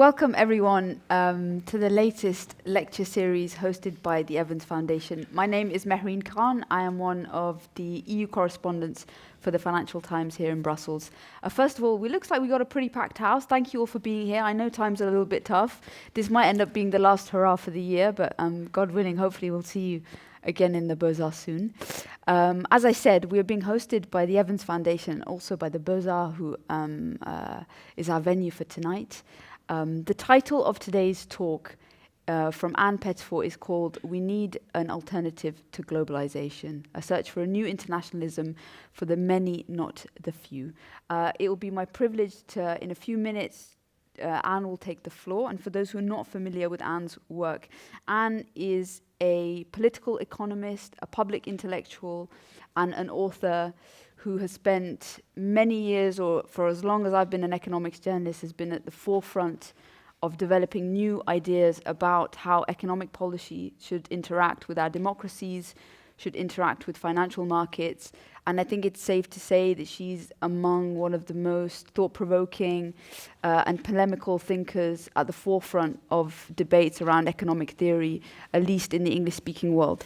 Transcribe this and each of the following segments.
Welcome everyone to the latest lecture series hosted by the Evans Foundation. My name is Mehreen Khan. I am one of the EU correspondents for the Financial Times here in Brussels. First of all, it looks like we got a pretty packed house. Thank you all for being here. I know times are a little bit tough. This might end up being the last hurrah for the year, but God willing, hopefully we'll see you again in the Beaux-Arts soon. As I said, we are being hosted by the Evans Foundation, also by the Beaux-Arts, who is our venue for tonight. The title of today's talk from Anne Pettifor is called "We Need an Alternative to Globalisation, a Search for a New Internationalism for the Many, Not the Few." It will be my privilege to, in a few minutes, Anne will take the floor. And for those who are not familiar with Anne's work, Anne is a political economist, a public intellectual, and an author who has spent many years, or for as long as I've been an economics journalist, has been at the forefront of developing new ideas about how economic policy should interact with our democracies, should interact with financial markets. And I think it's safe to say that she's among one of the most thought-provoking and polemical thinkers at the forefront of debates around economic theory, at least in the English-speaking world.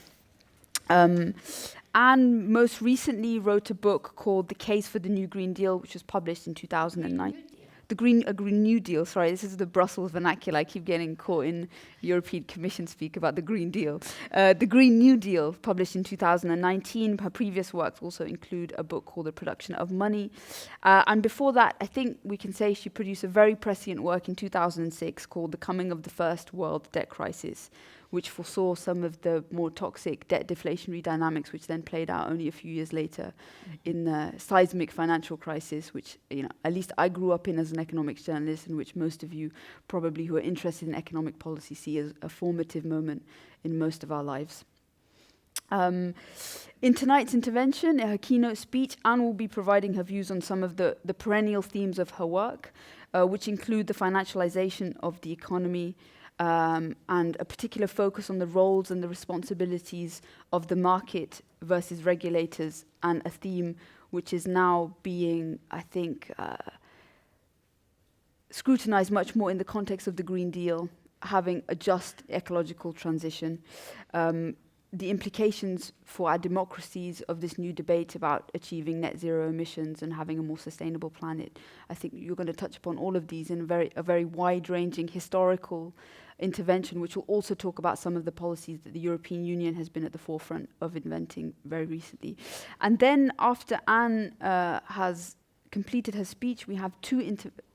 Anne most recently wrote a book called The Case for the New Green Deal, which was published in 2009. The Green New Deal, sorry, this is the Brussels vernacular. I keep getting caught in European Commission speak about the Green Deal. The Green New Deal, published in 2019. Her previous works also include a book called The Production of Money. And before that, I think we can say she produced a very prescient work in 2006 called The Coming of the First World Debt Crisis, which foresaw some of the more toxic debt deflationary dynamics, which then played out only a few years later in the seismic financial crisis, which, you know, at least I grew up in as an economics journalist, and which most of you probably who are interested in economic policy see as a formative moment in most of our lives. In tonight's intervention, in her keynote speech, Anne will be providing her views on some of the perennial themes of her work, which include the financialization of the economy, and a particular focus on the roles and the responsibilities of the market versus regulators, and a theme which is now being, I think, scrutinized much more in the context of the Green Deal, having a just ecological transition. The implications for our democracies of this new debate about achieving net zero emissions and having a more sustainable planet. I think you're going to touch upon all of these in a very wide-ranging historical intervention, which will also talk about some of the policies that the European Union has been at the forefront of inventing very recently. And then after Anne has completed her speech, we have two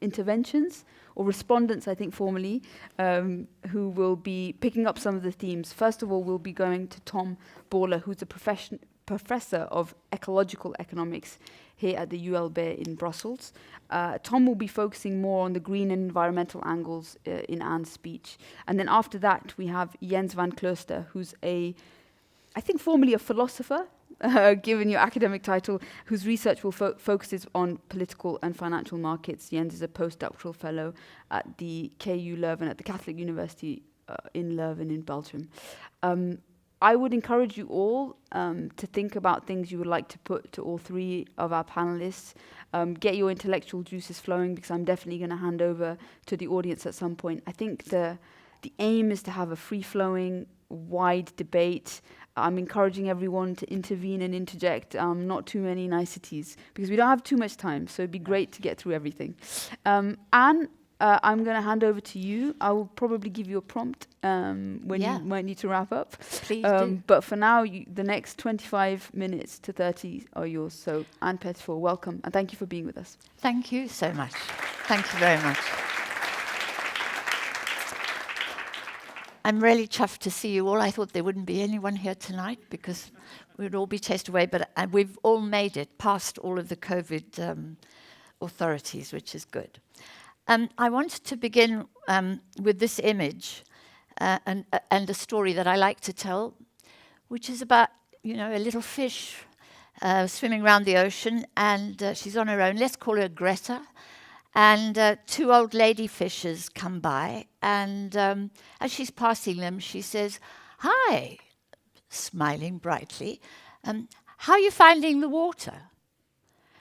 interventions, or respondents, I think formally, who will be picking up some of the themes. First of all, we'll be going to Tom Borler, who's a professor of ecological economics here at the ULB in Brussels. Tom will be focusing more on the green and environmental angles in Anne's speech. And then after that, we have Jens van Klooster, who's I think formerly a philosopher, given your academic title, whose research will focuses on political and financial markets. Jens is a postdoctoral fellow at the KU Leuven, at the Catholic University in Leuven in Belgium. I would encourage you all to think about things you would like to put to all three of our panelists. Get your intellectual juices flowing, because I'm definitely going to hand over to the audience at some point. I think the aim is to have a free-flowing, wide debate. I'm encouraging everyone to intervene and interject, not too many niceties, because we don't have too much time, so it'd be great to get through everything. Anne, I'm going to hand over to you. I will probably give you a prompt when you might need to wrap up. Please do. But for now, the next 25 minutes to 30 are yours. So Anne Pettifor, welcome, and thank you for being with us. Thank you so much. Thank you very much. I'm really chuffed to see you all. I thought there wouldn't be anyone here tonight because we'd all be chased away, but we've all made it past all of the COVID authorities, which is good. I wanted to begin with this image and a story that I like to tell, which is about, a little fish swimming around the ocean, and she's on her own. Let's call her Greta. And two old lady fishers come by, and as she's passing them, she says, "Hi," smiling brightly, "how are you finding the water?"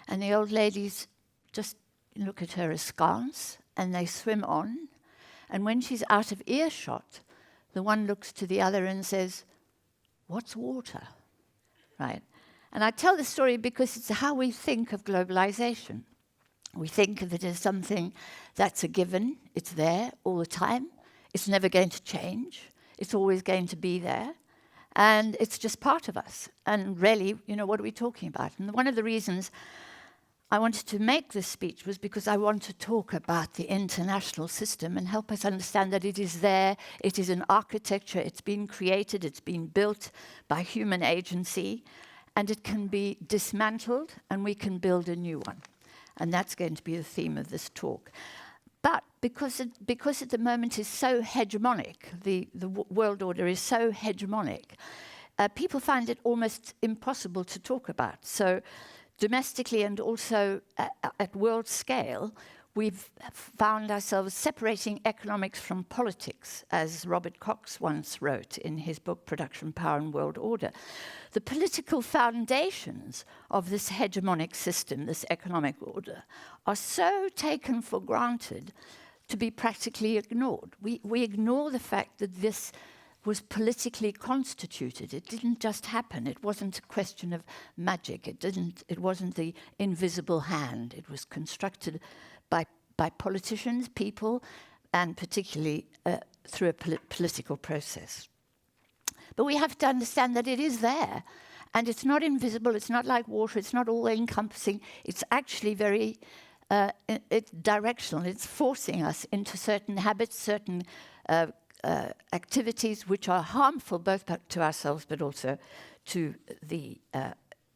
And the old ladies just look at her askance, and they swim on. And when she's out of earshot, the one looks to the other and says, "What's water?" Right? And I tell this story because it's how we think of globalization. We think of it as something that's a given. It's there all the time. It's never going to change. It's always going to be there. And it's just part of us. And really, what are we talking about? And one of the reasons I wanted to make this speech was because I want to talk about the international system and help us understand that it is there, it is an architecture, it's been created, it's been built by human agency, and it can be dismantled and we can build a new one. And that's going to be the theme of this talk. But because at the moment is so hegemonic, the world order is so hegemonic, people find it almost impossible to talk about. So domestically and also at world scale, we've found ourselves separating economics from politics, as Robert Cox once wrote in his book, Production, Power and World Order. The political foundations of this hegemonic system, this economic order, are so taken for granted to be practically ignored. We ignore the fact that this was politically constituted. It didn't just happen. It wasn't a question of magic. It wasn't the invisible hand. It was constructed by politicians, people, and particularly through a political process. But we have to understand that it is there, and it's not invisible. It's not like water. It's not all-encompassing. It's actually very it's directional. It's forcing us into certain habits, certain activities which are harmful both to ourselves but also to the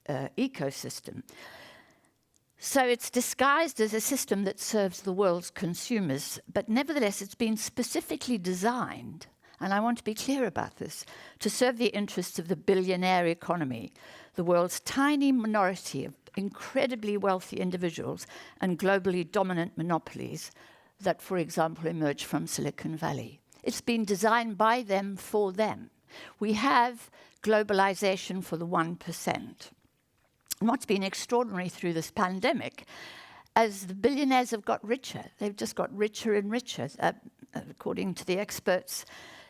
ecosystem. So it's disguised as a system that serves the world's consumers, but nevertheless it's been specifically designed, and I want to be clear about this, to serve the interests of the billionaire economy, the world's tiny minority of incredibly wealthy individuals and globally dominant monopolies that, for example, emerge from Silicon Valley. It's been designed by them for them. We have globalization for the 1%. And what's been extraordinary through this pandemic, as the billionaires have got richer, they've just got richer and richer. According to the experts,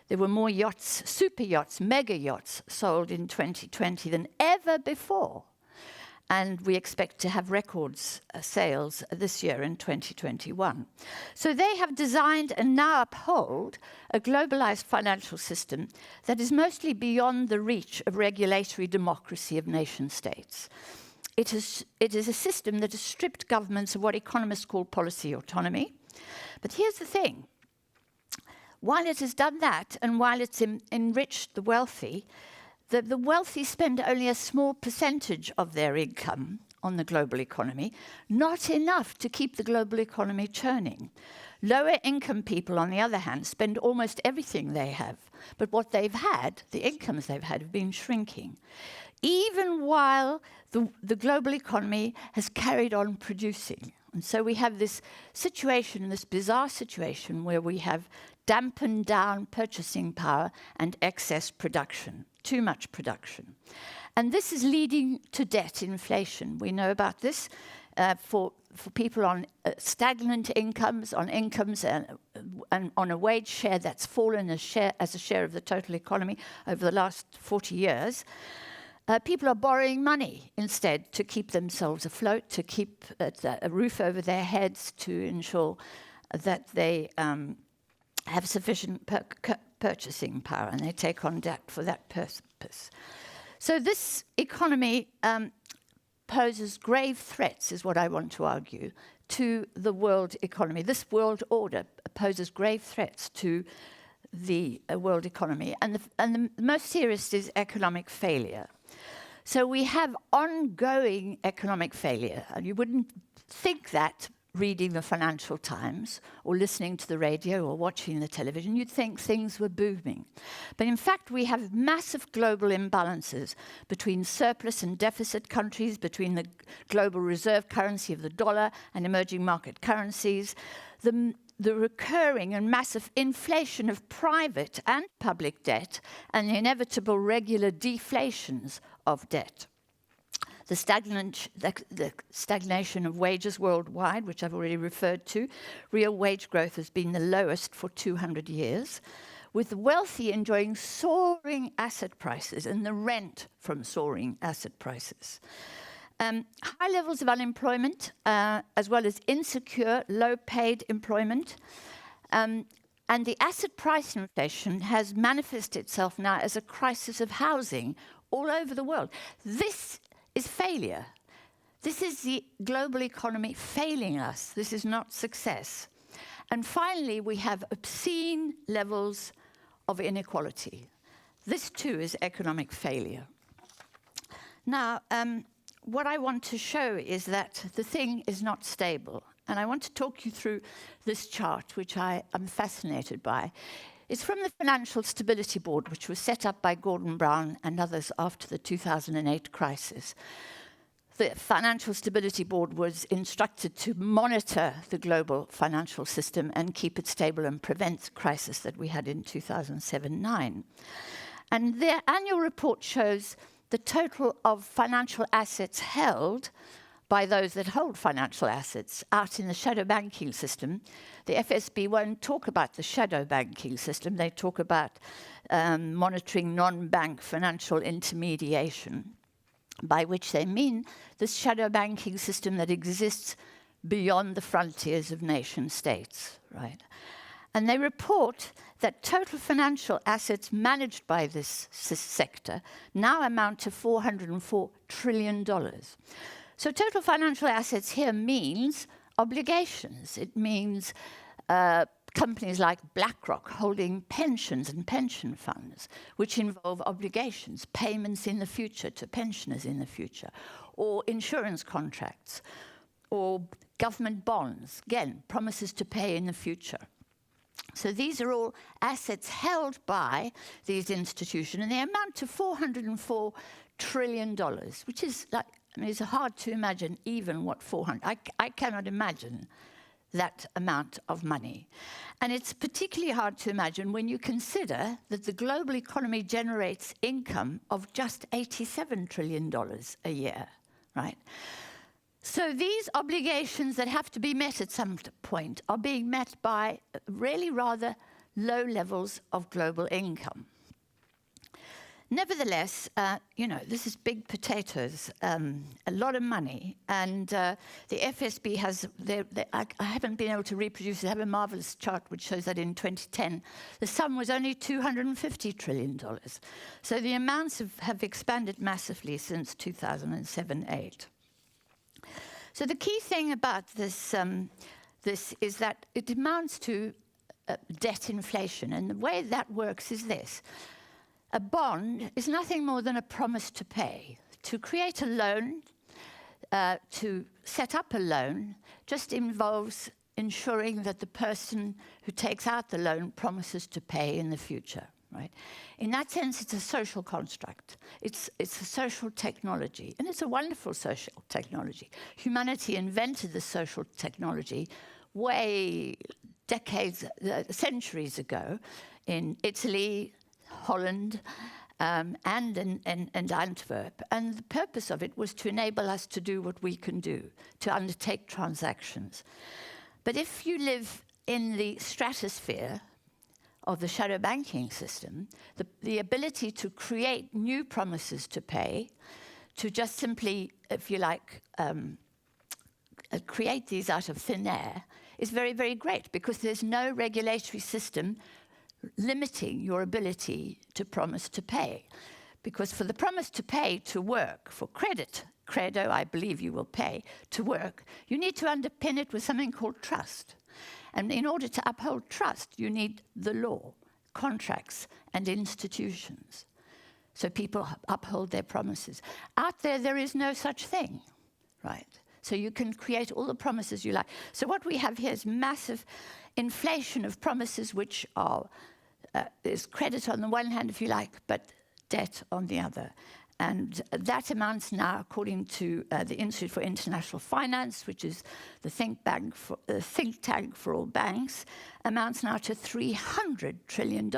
there were more yachts, super yachts, mega yachts sold in 2020 than ever before. And we expect to have records sales this year in 2021. So they have designed and now uphold a globalized financial system that is mostly beyond the reach of regulatory democracy of nation states. It is a system that has stripped governments of what economists call policy autonomy. But here's the thing. While it has done that, and while it's enriched the wealthy spend only a small percentage of their income on the global economy, not enough to keep the global economy churning. Lower income people, on the other hand, spend almost everything they have. But what they've had, the incomes they've had, have been shrinking. Even while the global economy has carried on producing. And so we have this situation, this bizarre situation, where we have dampened down purchasing power and excess production. Too much production. And this is leading to debt inflation. We know about this for people on stagnant incomes, on incomes and on a wage share that's fallen as a share of the total economy over the last 40 years. People are borrowing money instead to keep themselves afloat, to keep a roof over their heads, to ensure that they have sufficient purchasing power, and they take on debt for that purpose. So this economy poses grave threats, is what I want to argue, to the world economy. This world order poses grave threats to the world economy, and the most serious is economic failure. So we have ongoing economic failure, and you wouldn't think that reading the Financial Times or listening to the radio or watching the television. You'd think things were booming. But in fact, we have massive global imbalances between surplus and deficit countries, between the global reserve currency of the dollar and emerging market currencies, the recurring and massive inflation of private and public debt, and the inevitable regular deflations of debt. the stagnation of wages worldwide, which I've already referred to. Real wage growth has been the lowest for 200 years, with the wealthy enjoying soaring asset prices and the rent from soaring asset prices. High levels of unemployment, as well as insecure, low-paid employment. And the asset price inflation has manifested itself now as a crisis of housing all over the world. This is failure. This is the global economy failing us. This is not success. And finally, we have obscene levels of inequality. This too is economic failure. Now, what I want to show is that the thing is not stable. And I want to talk you through this chart, which I am fascinated by. It's from the Financial Stability Board, which was set up by Gordon Brown and others after the 2008 crisis. The Financial Stability Board was instructed to monitor the global financial system and keep it stable and prevent the crisis that we had in 2007-9. And their annual report shows the total of financial assets held by those that hold financial assets out in the shadow banking system. The FSB won't talk about the shadow banking system. They talk about monitoring non-bank financial intermediation, by which they mean the shadow banking system that exists beyond the frontiers of nation states, right? And they report that total financial assets managed by this sector now amount to $404 trillion. So total financial assets here means obligations. It means companies like BlackRock holding pensions and pension funds, which involve obligations, payments in the future to pensioners in the future, or insurance contracts, or government bonds, again, promises to pay in the future. So these are all assets held by these institutions, and they amount to $404 trillion, which is like, I mean, it's hard to imagine even what 400, I cannot imagine that amount of money. And it's particularly hard to imagine when you consider that the global economy generates income of just $87 trillion a year, right? So these obligations that have to be met at some point are being met by really rather low levels of global income. Nevertheless, you know, this is big potatoes, a lot of money, and the FSB has, I haven't been able to reproduce it. They have a marvelous chart which shows that in 2010, the sum was only $250 trillion. So the amounts have expanded massively since 2007-8. So the key thing about this, this is that it amounts to debt inflation, and the way that works is this. A bond is nothing more than a promise to pay. To create a loan, to set up a loan, just involves ensuring that the person who takes out the loan promises to pay in the future, right? In that sense, it's a social construct. It's a social technology, and it's a wonderful social technology. Humanity invented the social technology way decades, centuries ago in Italy, Holland, and Antwerp. And the purpose of it was to enable us to do what we can do, to undertake transactions. But if you live in the stratosphere of the shadow banking system, the ability to create new promises to pay, to just simply, if you like, create these out of thin air, is very, very great, because there's no regulatory system limiting your ability to promise to pay. Because for the promise to pay to work, for credit, credo, I believe you will pay, to work, you need to underpin it with something called trust. And in order to uphold trust, you need the law, contracts, and institutions. So people uphold their promises. Out there, there is no such thing, right? So you can create all the promises you like. So what we have here is massive inflation of promises, which are, is credit on the one hand, if you like, but debt on the other. And that amounts now, according to the Institute for International Finance, which is the think tank for all banks, amounts now to $300 trillion.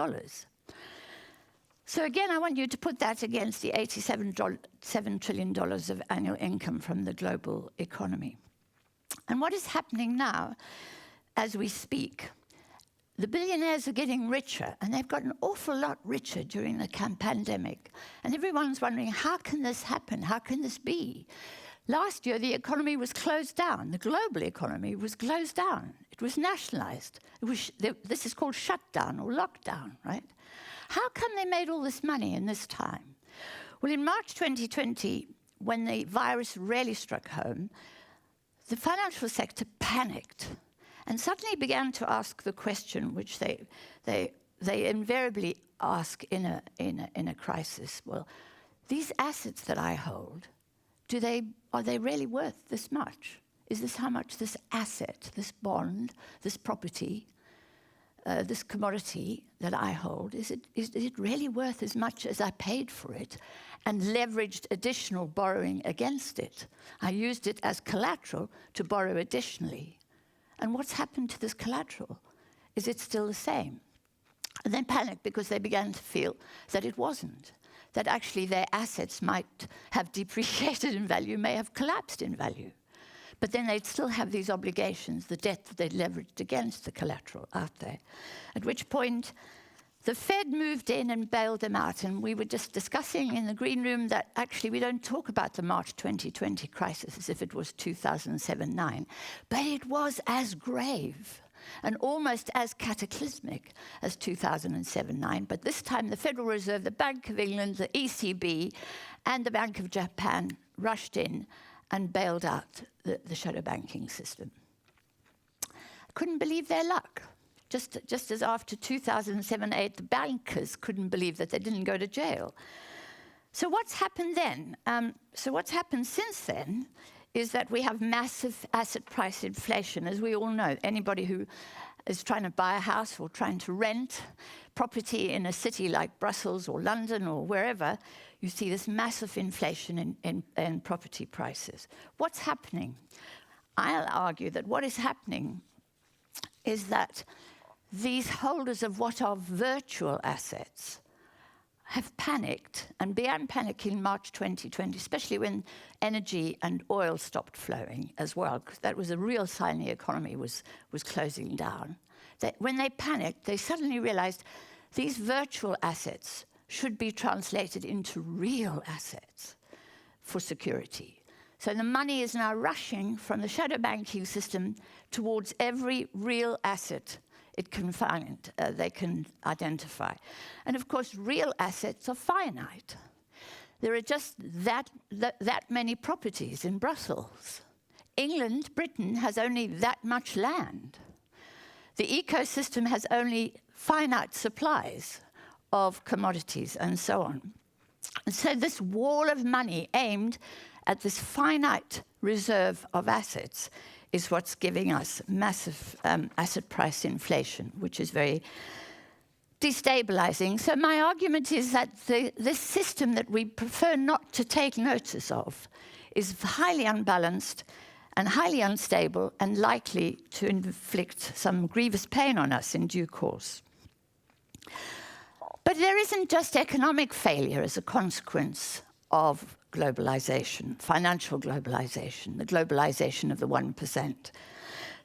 So again, I want you to put that against the $7 trillion of annual income from the global economy. And what is happening now, as we speak, the billionaires are getting richer, and they've got an awful lot richer during the pandemic. And everyone's wondering, how can this happen? How can this be? Last year, the economy was closed down. The global economy was closed down. It was nationalized. This is called shutdown or lockdown, right? How come they made all this money in this time? Well, in March 2020, when the virus really struck home, the financial sector panicked and suddenly began to ask the question, which they invariably ask in a crisis. Well, these assets that I hold, are they really worth this much? Is this how much this asset, this bond, this property, this commodity that I hold, is it really worth as much as I paid for it and leveraged additional borrowing against it? I used it as collateral to borrow additionally. And what's happened to this collateral? Is it still the same? And then panicked because they began to feel that it wasn't, that actually their assets might have depreciated in value, may have collapsed in value. But then they'd still have these obligations, the debt that they'd leveraged against the collateral out there. At which point, the Fed moved in and bailed them out. And we were just discussing in the green room that actually we don't talk about the March 2020 crisis as if it was 2007-9. But it was as grave and almost as cataclysmic as 2007-9. But this time, the Federal Reserve, the Bank of England, the ECB, and the Bank of Japan rushed in and bailed out the shadow banking system. I couldn't believe their luck. Just as after 2007-8, the bankers couldn't believe that they didn't go to jail. So what's happened then? So what's happened since then is that we have massive asset price inflation, as we all know. Anybody who is trying to buy a house or trying to rent property in a city like Brussels or London or wherever, you see this massive inflation in property prices. What's happening? I'll argue that what is happening is that these holders of what are virtual assets have panicked and began panic in March 2020, especially when energy and oil stopped flowing as well, because that was a real sign the economy was closing down. When they panicked, they suddenly realized these virtual assets should be translated into real assets for security. So the money is now rushing from the shadow banking system towards every real asset it can find, they can identify. And of course, real assets are finite. There are just that many properties in Brussels. England, Britain, has only that much land. The ecosystem has only finite supplies of commodities and so on. And so this wall of money aimed at this finite reserve of assets is what's giving us massive asset price inflation, which is very destabilizing. So my argument is that this system that we prefer not to take notice of is highly unbalanced and highly unstable and likely to inflict some grievous pain on us in due course. But there isn't just economic failure as a consequence of globalization, financial globalization, the globalization of the 1%.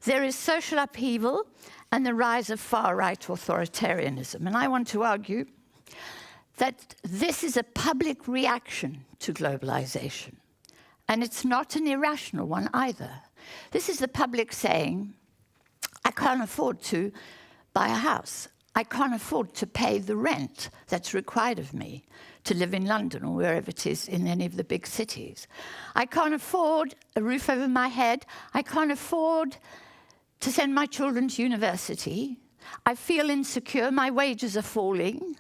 There is social upheaval and the rise of far-right authoritarianism. And I want to argue that this is a public reaction to globalization. And it's not an irrational one either. This is the public saying, I can't afford to buy a house. I can't afford to pay the rent that's required of me to live in London or wherever it is in any of the big cities. I can't afford a roof over my head. I can't afford to send my children to university. I feel insecure. My wages are falling.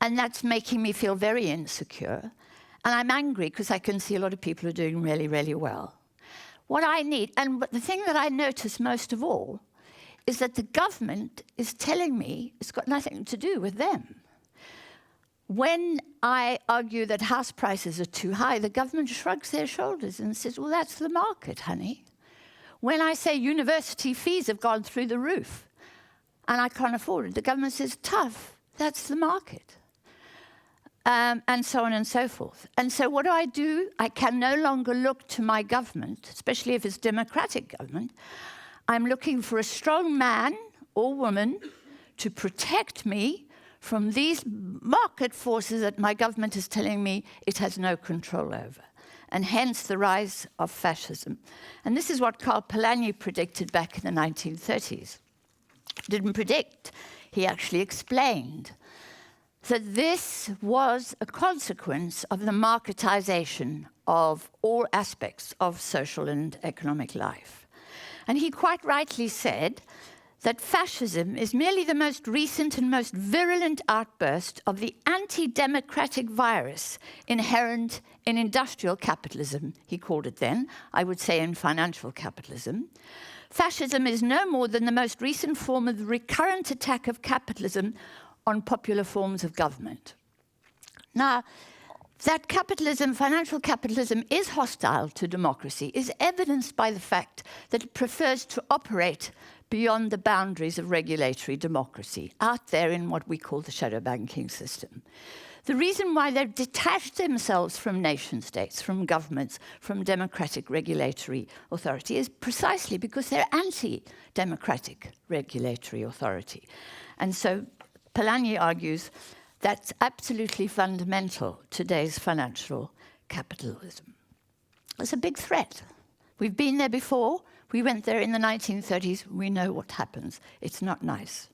And that's making me feel very insecure. And I'm angry because I can see a lot of people are doing really, really well. What I need, and the thing that I notice most of all, is that the government is telling me it's got nothing to do with them. When I argue that house prices are too high, the government shrugs their shoulders and says, well, that's the market, honey. When I say university fees have gone through the roof and I can't afford it, the government says, tough, that's the market. and so on and so forth. And so what do? I can no longer look to my government, especially if it's democratic government. I'm looking for a strong man or woman to protect me from these market forces that my government is telling me it has no control over. And hence the rise of fascism. And this is what Karl Polanyi predicted back in the 1930s. Didn't predict, he actually explained that this was a consequence of the marketization of all aspects of social and economic life. And he quite rightly said that fascism is merely the most recent and most virulent outburst of the anti-democratic virus inherent in industrial capitalism, he called it then, I would say in financial capitalism. Fascism is no more than the most recent form of the recurrent attack of capitalism on popular forms of government. Now, that capitalism, financial capitalism, is hostile to democracy is evidenced by the fact that it prefers to operate beyond the boundaries of regulatory democracy, out there in what we call the shadow banking system. The reason why they've detached themselves from nation states, from governments, from democratic regulatory authority is precisely because they're anti-democratic regulatory authority. And so Polanyi argues that's absolutely fundamental to today's financial capitalism. It's a big threat. We've been there before. We went there in the 1930s. We know what happens. It's not nice.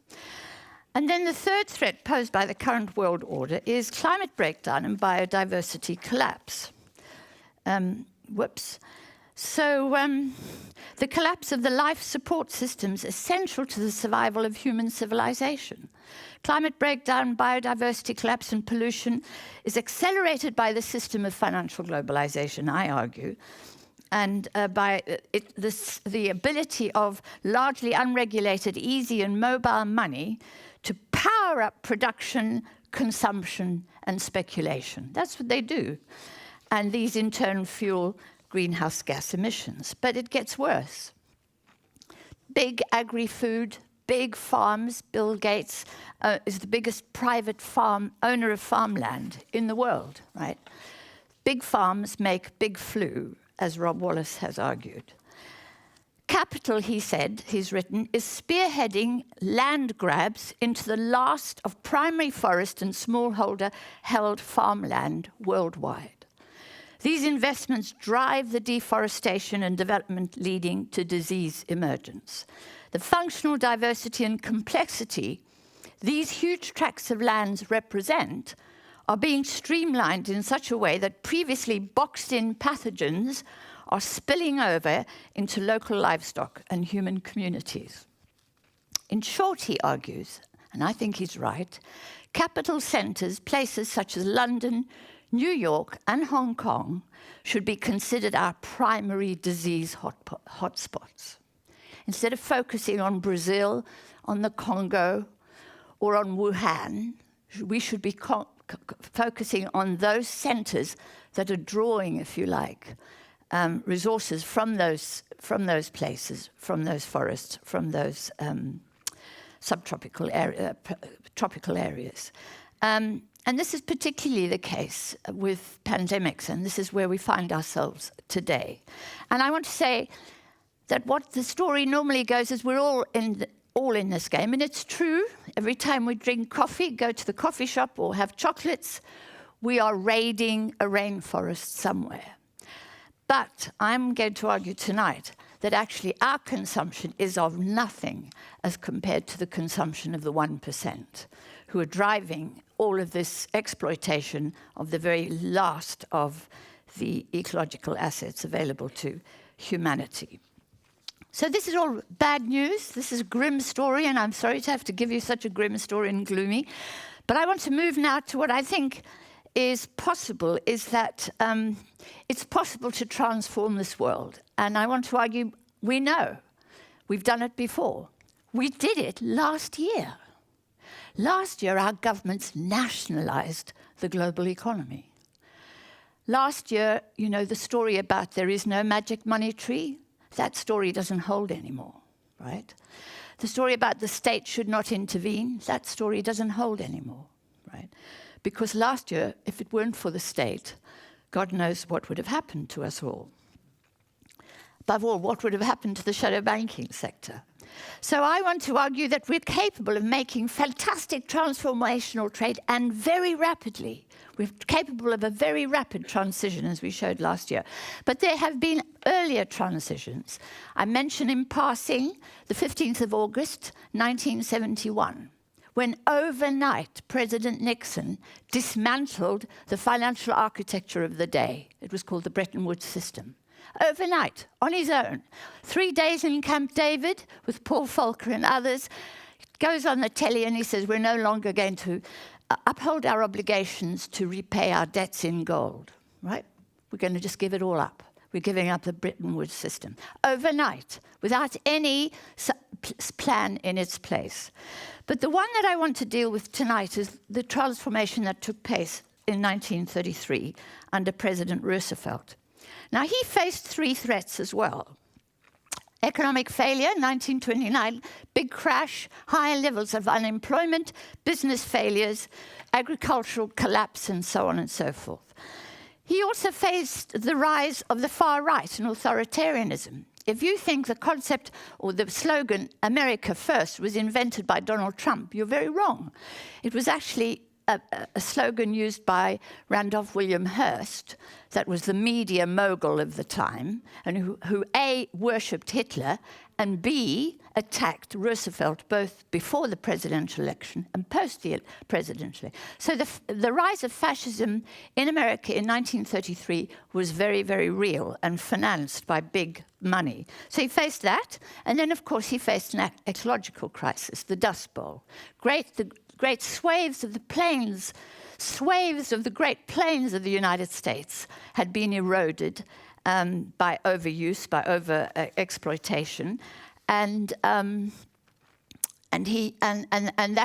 And then the third threat posed by the current world order is climate breakdown and biodiversity collapse. So the collapse of the life support systems essential to the survival of human civilization. Climate breakdown, biodiversity collapse and pollution is accelerated by the system of financial globalization, I argue, and by the ability of largely unregulated, easy and mobile money to power up production, consumption, and speculation. That's what they do. And these in turn fuel greenhouse gas emissions. But it gets worse. Big agri-food, big farms. Bill Gates is the biggest private owner of farmland in the world, right? Big farms make big flu, as Rob Wallace has argued. Capital, he said, he's written, is spearheading land grabs into the last of primary forest and smallholder-held farmland worldwide. These investments drive the deforestation and development leading to disease emergence. The functional diversity and complexity these huge tracts of lands represent are being streamlined in such a way that previously boxed-in pathogens are spilling over into local livestock and human communities. In short, he argues, and I think he's right, capital centres, places such as London, New York, and Hong Kong should be considered our primary disease hotspots. Instead of focusing on Brazil, on the Congo, or on Wuhan, we should be focusing on those centres that are drawing, if you like, resources from those places, from those forests, from those subtropical tropical areas. And this is particularly the case with pandemics, and this is where we find ourselves today. And I want to say that what the story normally goes is we're all in this game, and it's true. Every time we drink coffee, go to the coffee shop or have chocolates, we are raiding a rainforest somewhere. But I'm going to argue tonight that actually our consumption is of nothing as compared to the consumption of the 1% who are driving all of this exploitation of the very last of the ecological assets available to humanity. So this is all bad news. This is a grim story, and I'm sorry to have to give you such a grim story and gloomy. But I want to move now to what I think is possible, is that it's possible to transform this world. And I want to argue, we know. We've done it before. We did it last year. Last year, our governments nationalized the global economy. Last year, you know, the story about there is no magic money tree, that story doesn't hold anymore, right? The story about the state should not intervene, that story doesn't hold anymore, right? because last year, if it weren't for the state, God knows what would have happened to us all. Above all, what would have happened to the shadow banking sector? So I want to argue that we're capable of making fantastic transformational trade, and very rapidly. We're capable of a very rapid transition, as we showed last year. But there have been earlier transitions. I mention in passing the 15th of August, 1971, when overnight President Nixon dismantled the financial architecture of the day. It was called the Bretton Woods system. Overnight, on his own. 3 days in Camp David with Paul Volcker and others. He goes on the telly and he says, we're no longer going to uphold our obligations to repay our debts in gold, right? We're going to just give it all up. We're giving up the Bretton Woods system. Overnight, without any plan in its place. But the one that I want to deal with tonight is the transformation that took place in 1933 under President Roosevelt. Now, he faced 3 threats as well. Economic failure, 1929, big crash, higher levels of unemployment, business failures, agricultural collapse, and so on and so forth. He also faced the rise of the far right and authoritarianism. If you think the concept or the slogan, America First, was invented by Donald Trump, you're very wrong. It was actually a slogan used by Randolph William Hearst, that was the media mogul of the time, and who A, worshipped Hitler, and B, attacked Roosevelt both before the presidential election and post the presidential election. So the rise of fascism in America in 1933 was very, very real and financed by big money. So he faced that, and then, of course, he faced an ecological crisis, the Dust Bowl. Great swathes of the plains, swathes of the Great Plains of the United States had been eroded by overuse, by over-exploitation, and that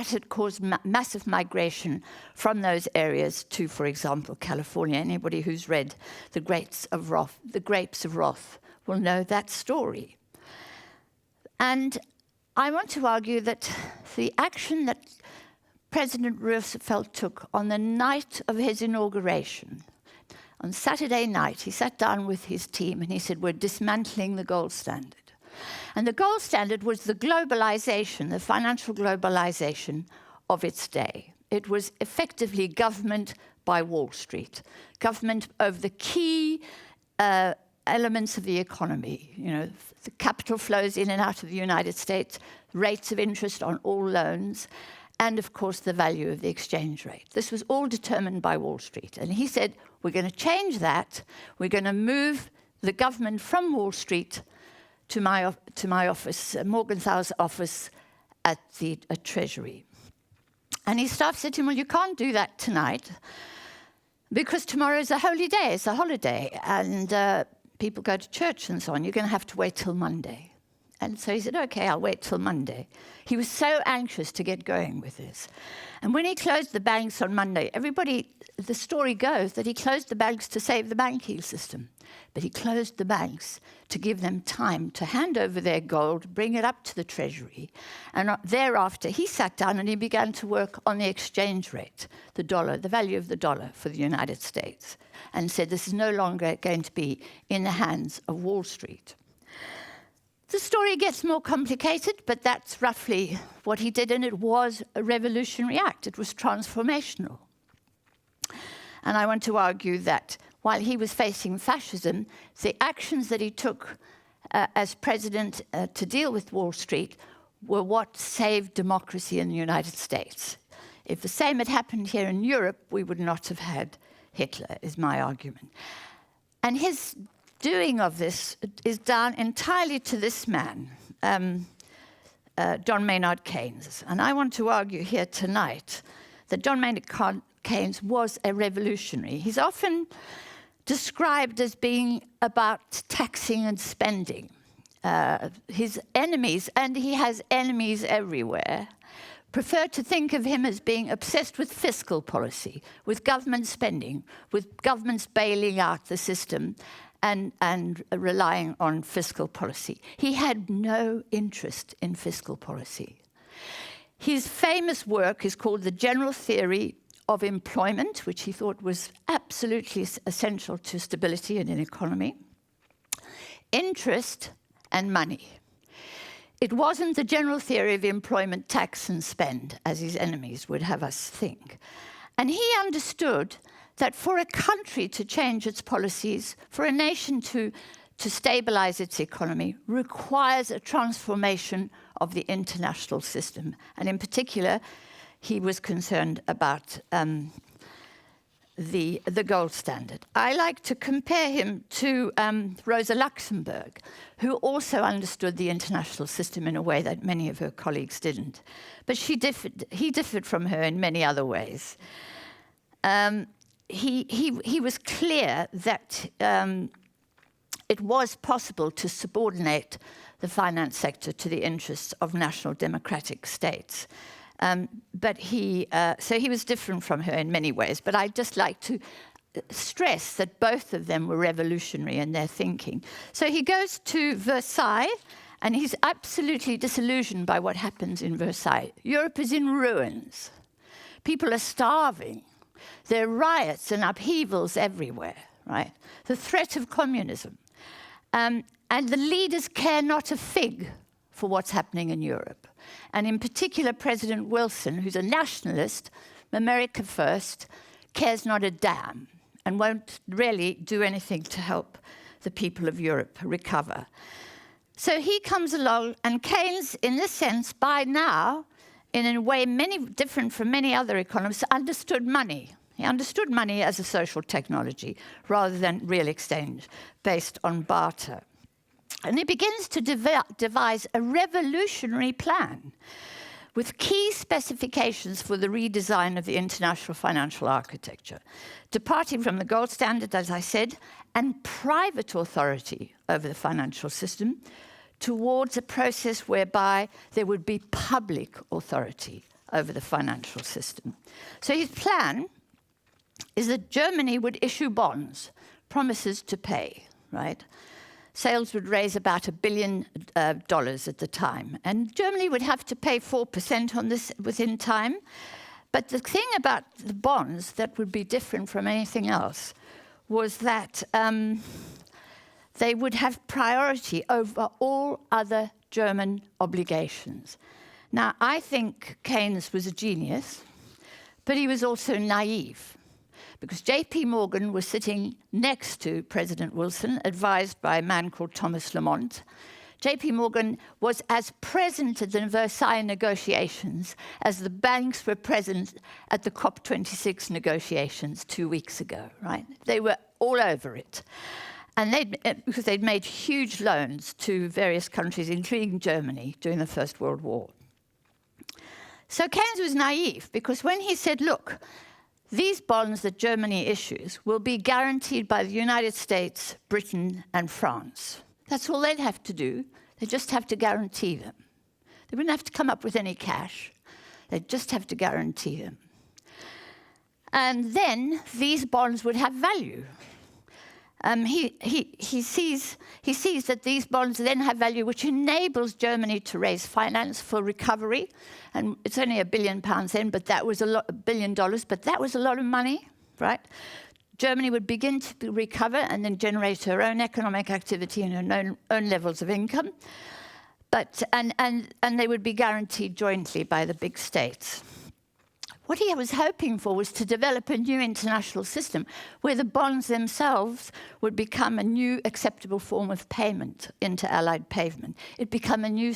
had caused massive migration from those areas to, for example, California. Anybody who's read The Grapes of Wrath will know that story. And I want to argue that the action that President Roosevelt took on the night of his inauguration, on Saturday night, he sat down with his team and he said, we're dismantling the gold standard. And the gold standard was the globalization, the financial globalization of its day. It was effectively government by Wall Street, government over the key elements of the economy. You know, the capital flows in and out of the United States, rates of interest on all loans, and of course the value of the exchange rate. This was all determined by Wall Street. And he said, we're going to change that. We're going to move the government from Wall Street to my office, Morgenthau's office at the Treasury. And his staff said to him, well, you can't do that tonight because tomorrow is a holy day, it's a holiday, and people go to church and so on. You're going to have to wait till Monday. And so he said, okay, I'll wait till Monday. He was so anxious to get going with this. And when he closed the banks on Monday, the story goes that he closed the banks to save the banking system. But he closed the banks to give them time to hand over their gold, bring it up to the Treasury. And thereafter, he sat down and he began to work on the exchange rate, the dollar, the value of the dollar for the United States, and said this is no longer going to be in the hands of Wall Street. The story gets more complicated, but that's roughly what he did, and it was a revolutionary act. It was transformational. And I want to argue that while he was facing fascism, the actions that he took as president to deal with Wall Street were what saved democracy in the United States. If the same had happened here in Europe, we would not have had Hitler, is my argument. And his doing of this is down entirely to this man, John Maynard Keynes. And I want to argue here tonight that John Maynard Keynes was a revolutionary. He's often described as being about taxing and spending. His enemies, and he has enemies everywhere, prefer to think of him as being obsessed with fiscal policy, with government spending, with governments bailing out the system, and relying on fiscal policy. He had no interest in fiscal policy. His famous work is called The General Theory of employment, which he thought was absolutely essential to stability in an economy, interest, and money. It wasn't the general theory of employment, tax, and spend, as his enemies would have us think. And he understood that for a country to change its policies, for a nation to stabilize its economy, requires a transformation of the international system. And in particular, he was concerned about the gold standard. I like to compare him to Rosa Luxemburg, who also understood the international system in a way that many of her colleagues didn't. But he differed from her in many other ways. He was clear that it was possible to subordinate the finance sector to the interests of national democratic states. So he was different from her in many ways, but I'd just like to stress that both of them were revolutionary in their thinking. So he goes to Versailles, and he's absolutely disillusioned by what happens in Versailles. Europe is in ruins. People are starving. There are riots and upheavals everywhere, right? The threat of communism. And the leaders care not a fig for what's happening in Europe. And in particular, President Wilson, who's a nationalist, America first, cares not a damn and won't really do anything to help the people of Europe recover. So he comes along, and Keynes, in this sense, by now, in a way different from many other economists, understood money. He understood money as a social technology rather than real exchange based on barter. And he begins to devise a revolutionary plan with key specifications for the redesign of the international financial architecture, departing from the gold standard, as I said, and private authority over the financial system towards a process whereby there would be public authority over the financial system. So his plan is that Germany would issue bonds, promises to pay, right? Sales would raise about $1 billion at the time. And Germany would have to pay 4% on this within time. But the thing about the bonds that would be different from anything else was that they would have priority over all other German obligations. Now, I think Keynes was a genius, but he was also naive, because J.P. Morgan was sitting next to President Wilson, advised by a man called Thomas Lamont. J.P. Morgan was as present at the Versailles negotiations as the banks were present at the COP26 negotiations 2 weeks ago, right? They were all over it. And because they'd made huge loans to various countries, including Germany, during the First World War. So Keynes was naive, because when he said, look, these bonds that Germany issues will be guaranteed by the United States, Britain, and France. That's all they'd have to do. They just have to guarantee them. They wouldn't have to come up with any cash. They'd just have to guarantee them. And then these bonds would have value. He sees that these bonds then have value, which enables Germany to raise finance for recovery. And it's only £1 billion then, but that was $1 billion, but that was a lot of money, right? Germany would begin to recover and then generate her own economic activity and her own levels of income. And they would be guaranteed jointly by the big states. What he was hoping for was to develop a new international system where the bonds themselves would become a new acceptable form of payment into Allied payment. It'd become a new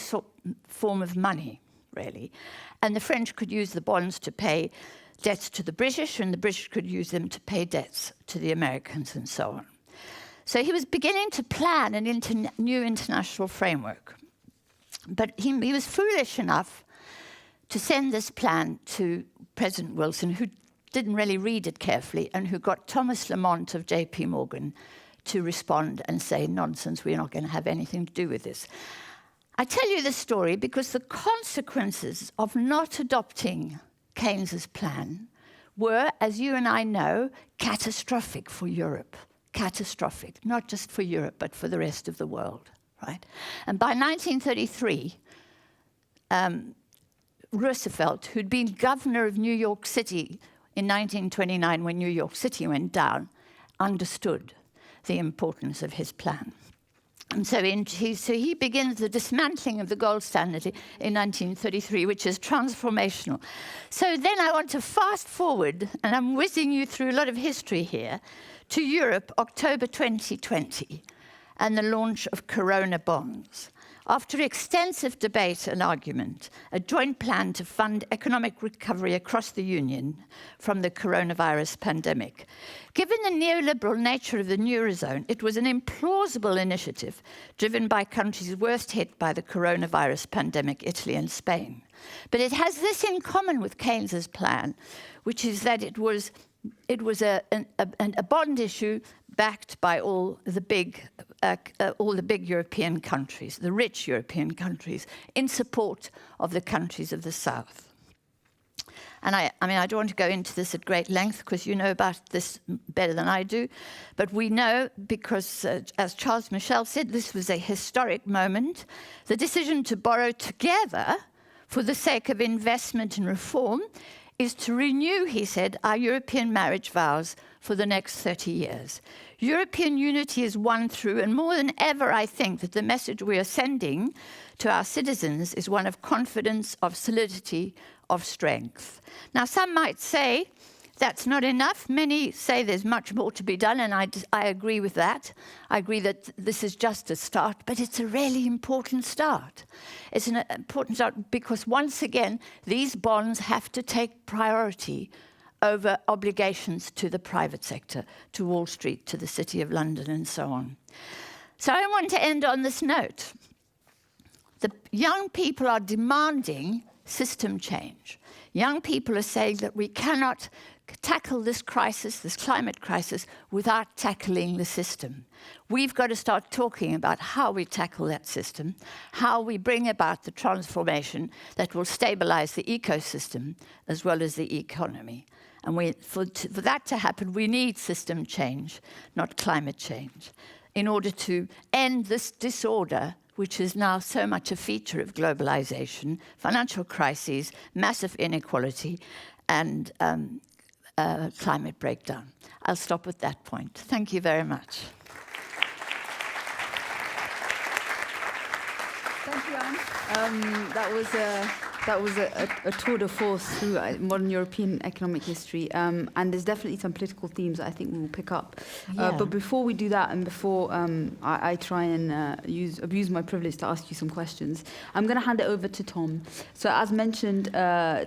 form of money, really. And the French could use the bonds to pay debts to the British, and the British could use them to pay debts to the Americans, and so on. So he was beginning to plan a new international framework. But he was foolish enough to send this plan to President Wilson, who didn't really read it carefully, and who got Thomas Lamont of J.P. Morgan to respond and say, nonsense, we're not going to have anything to do with this. I tell you this story because the consequences of not adopting Keynes's plan were, as you and I know, catastrophic for Europe. Catastrophic, not just for Europe, but for the rest of the world, right? And by 1933, Roosevelt, who'd been governor of New York City in 1929 when New York City went down, understood the importance of his plan. And so he begins the dismantling of the gold standard in 1933, which is transformational. So then I want to fast forward, and I'm whizzing you through a lot of history here, to Europe, October 2020, and the launch of Corona bonds. After extensive debate and argument, a joint plan to fund economic recovery across the Union from the coronavirus pandemic. Given the neoliberal nature of the Eurozone, it was an implausible initiative driven by countries worst hit by the coronavirus pandemic, Italy and Spain. But it has this in common with Keynes's plan, which is that it was a bond issue backed by all the big European countries, the rich European countries, in support of the countries of the South. And I mean, I don't want to go into this at great length because you know about this better than I do, but we know because, as Charles Michel said, this was a historic moment. The decision to borrow together for the sake of investment and reform is to renew, he said, our European marriage vows for the next 30 years. European unity is won through, and more than ever, I think that the message we are sending to our citizens is one of confidence, of solidity, of strength. Now, some might say that's not enough. Many say there's much more to be done, and I agree with that. I agree that this is just a start, but it's a really important start. It's an important start because, once again, these bonds have to take priority over obligations to the private sector, to Wall Street, to the City of London, and so on. So I want to end on this note. The young people are demanding system change. Young people are saying that we cannot tackle this crisis, this climate crisis, without tackling the system. We've got to start talking about how we tackle that system, how we bring about the transformation that will stabilize the ecosystem as well as the economy. And for that to happen, we need system change, not climate change, in order to end this disorder, which is now so much a feature of globalization, financial crises, massive inequality, and climate breakdown. I'll stop at that point. Thank you very much. Thank you, Anne. That was a tour de force through modern European economic history, and there's definitely some political themes that I think we will pick up. But before we do that, and before I try and abuse my privilege to ask you some questions, I'm going to hand it over to Tom. So, as mentioned,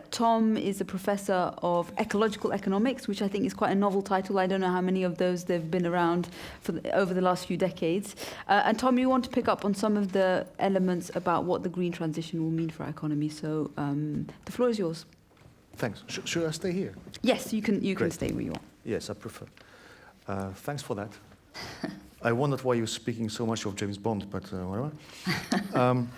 Tom is a professor of ecological economics, which I think is quite a novel title. I don't know how many of those there've been around over the last few decades. And Tom, you want to pick up on some of the elements about what the green transition will mean for our economy. So the floor is yours. Thanks. Should I stay here? Yes, you can stay where you are. Yes, I prefer. Thanks for that. I wondered why you were speaking so much of James Bond, but whatever. I'm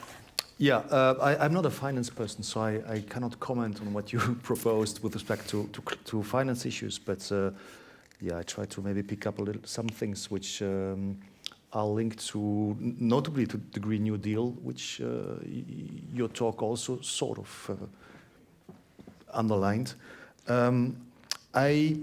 not a finance person, so I cannot comment on what you proposed with respect to finance issues. But I try to maybe pick up some things which are linked to, notably to the Green New Deal, which your talk also sort of underlined. I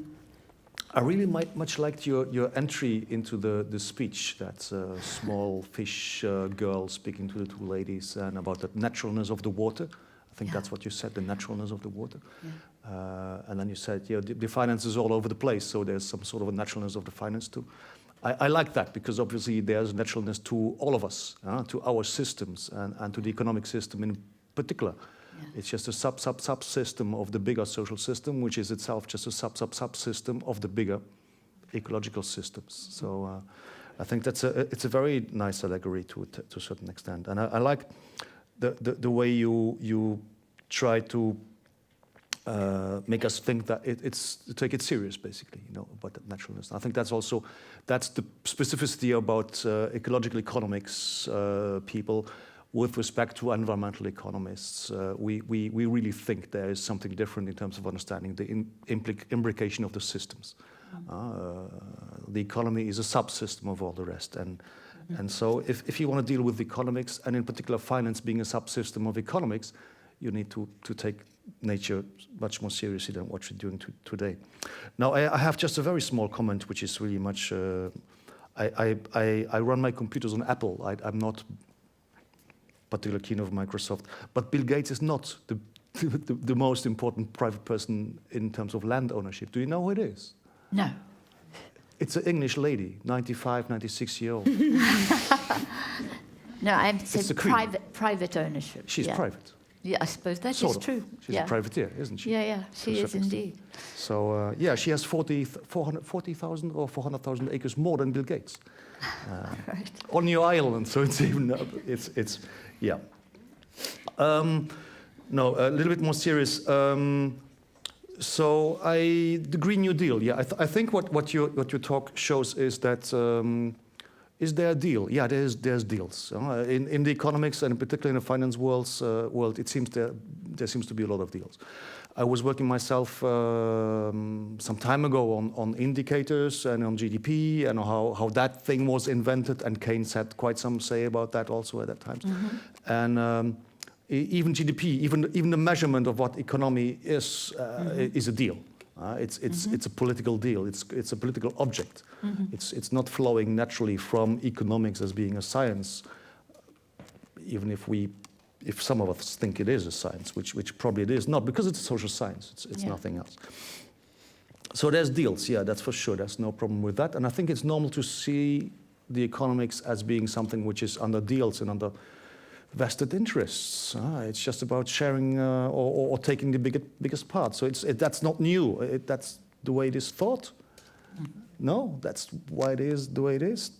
really much liked your entry into the speech, that small fish girl speaking to the two ladies, and about the naturalness of the water. I think that's what you said, the naturalness of the water. Yeah. And then you said, the finance is all over the place, so there's some sort of a naturalness of the finance too. I like that, because obviously there's naturalness to all of us, to our systems, and to the economic system in particular. Yeah. It's just a sub-system of the bigger social system, which is itself just a sub-system of the bigger ecological systems. So I think it's a very nice allegory to a certain extent. And I like the way you try to make us think that it's to take it serious, basically, about that naturalness. I think that's the specificity about ecological economics people with respect to environmental economists. We really think there is something different in terms of understanding the imbrication of the systems. The economy is a subsystem of all the rest, and so if you want to deal with economics, and in particular finance being a subsystem of economics, you need to take nature much more seriously than what we're doing today. Now, I have just a very small comment, which is really much. I run my computers on Apple. I'm not particularly keen of Microsoft, but Bill Gates is not the most important private person in terms of land ownership. Do you know who it is? No. It's an English lady, 95, 96-year-old. No, I'm saying Queen. private ownership. She's private. Yeah, I suppose that Sort is of. true. She's a privateer, isn't she? Yeah, she is indeed. So, she has 40,000 or 400,000 acres more than Bill Gates. Right. On your island, so it's even, yeah. No, a little bit more serious. So the Green New Deal, yeah, I think what your talk shows is that, is there a deal? Yeah, there's deals. In the economics and particularly in the finance world, it seems there seems to be a lot of deals. I was working myself some time ago on indicators and on GDP and how that thing was invented, and Keynes had quite some say about that also at that time. Mm-hmm. And even GDP, even the measurement of what economy is a deal. It's a political deal. It's a political object. Mm-hmm. It's not flowing naturally from economics as being a science, even if some of us think it is a science, which probably it is not, because it's a social science. It's nothing else. So there's deals, yeah, that's for sure. There's no problem with that. And I think it's normal to see the economics as being something which is under deals and under vested interests. It's just about sharing or taking the biggest part. So that's not new. That's the way it is thought. No, that's why it is the way it is.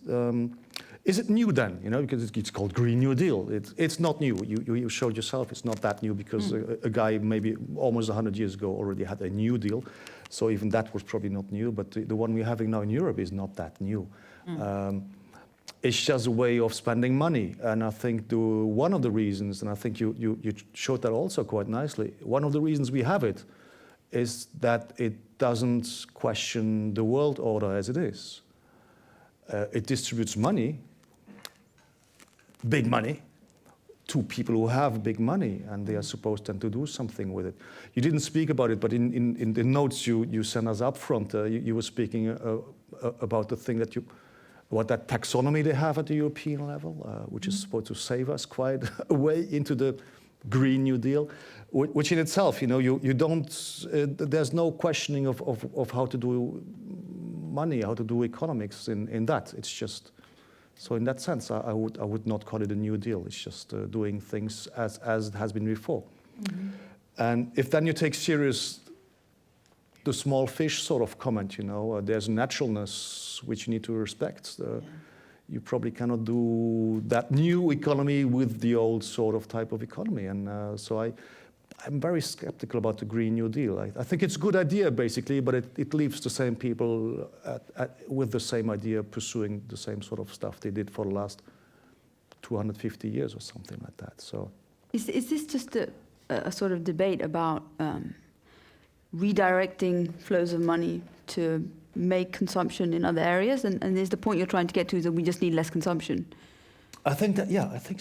Is it new then? Because it's called Green New Deal. It's not new. You showed yourself it's not that new, because a guy maybe almost 100 years ago already had a New Deal. So even that was probably not new. But the one we're having now in Europe is not that new. It's just a way of spending money. And I think one of the reasons, and I think you showed that also quite nicely, one of the reasons we have it is that it doesn't question the world order as it is. It distributes money, big money, to people who have big money, and they are supposed then to do something with it. You didn't speak about it, but in the notes you sent us up front, you were speaking about the thing about that taxonomy they have at the European level, which is supposed to save us quite a way into the Green New Deal, which in itself, you don't, there's no questioning of how to do money, how to do economics in that. It's just, so in that sense, I would not call it a New Deal. It's just doing things as it has been before. Mm-hmm. And if then you take serious the small fish sort of comment, there's naturalness which you need to respect. You probably cannot do that new economy with the old sort of type of economy. And so I'm very skeptical about the Green New Deal. I think it's a good idea, basically, but it leaves the same people with the same idea pursuing the same sort of stuff they did for the last 250 years or something like that. So, is this just a sort of debate about redirecting flows of money to make consumption in other areas? And is the point you're trying to get to is that we just need less consumption? I think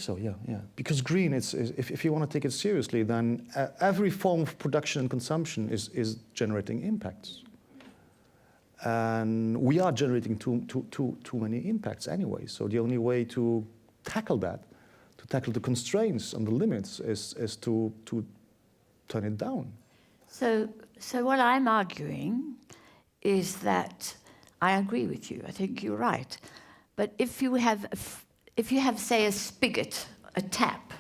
so, yeah. Because green, if you want to take it seriously, then every form of production and consumption is generating impacts. And we are generating too many impacts anyway. So the only way to tackle that, to tackle the constraints and the limits, is to turn it down. So what I'm arguing is that I agree with you. I think you're right. But if you have, say, a spigot, a tap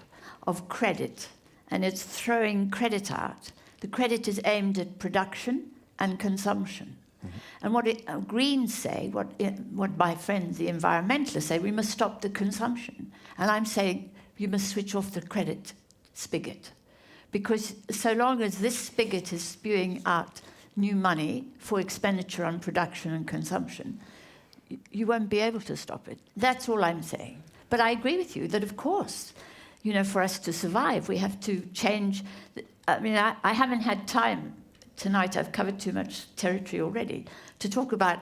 of credit, and it's throwing credit out, the credit is aimed at production and consumption. Mm-hmm. And what Greens say, what my friends, the environmentalists, say, we must stop the consumption. And I'm saying you must switch off the credit spigot. Because so long as this spigot is spewing out new money for expenditure on production and consumption, you won't be able to stop it. That's all I'm saying. But I agree with you that, of course, for us to survive, we have to change. I haven't had time tonight. I've covered too much territory already to talk about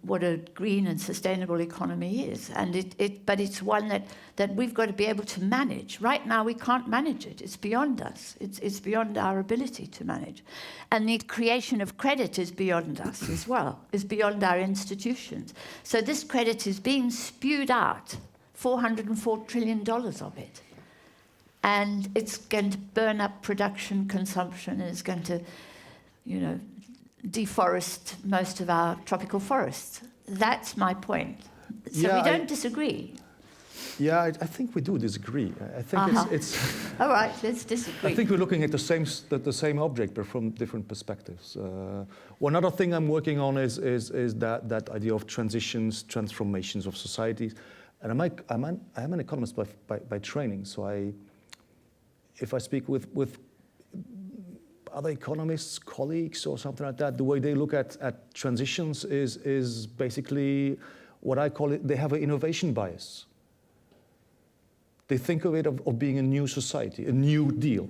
what a green and sustainable economy is, and but it's one that we've got to be able to manage. Right now, we can't manage it. It's beyond us. It's beyond our ability to manage, and the creation of credit is beyond us as well. Is beyond our institutions. So this credit is being spewed out, $404 trillion of it, and it's going to burn up production, consumption, and it's going to, deforest most of our tropical forests. That's my point. So we don't disagree. Yeah, I think we do disagree. I think it's all right. Let's disagree. I think we're looking at the same object, but from different perspectives. One other thing I'm working on is that idea of transitions, transformations of societies. And I'm an economist by training, so if I speak with other economists, colleagues, or something like that, the way they look at transitions is basically what I call it. They have an innovation bias. They think of it of being a new society, a new deal,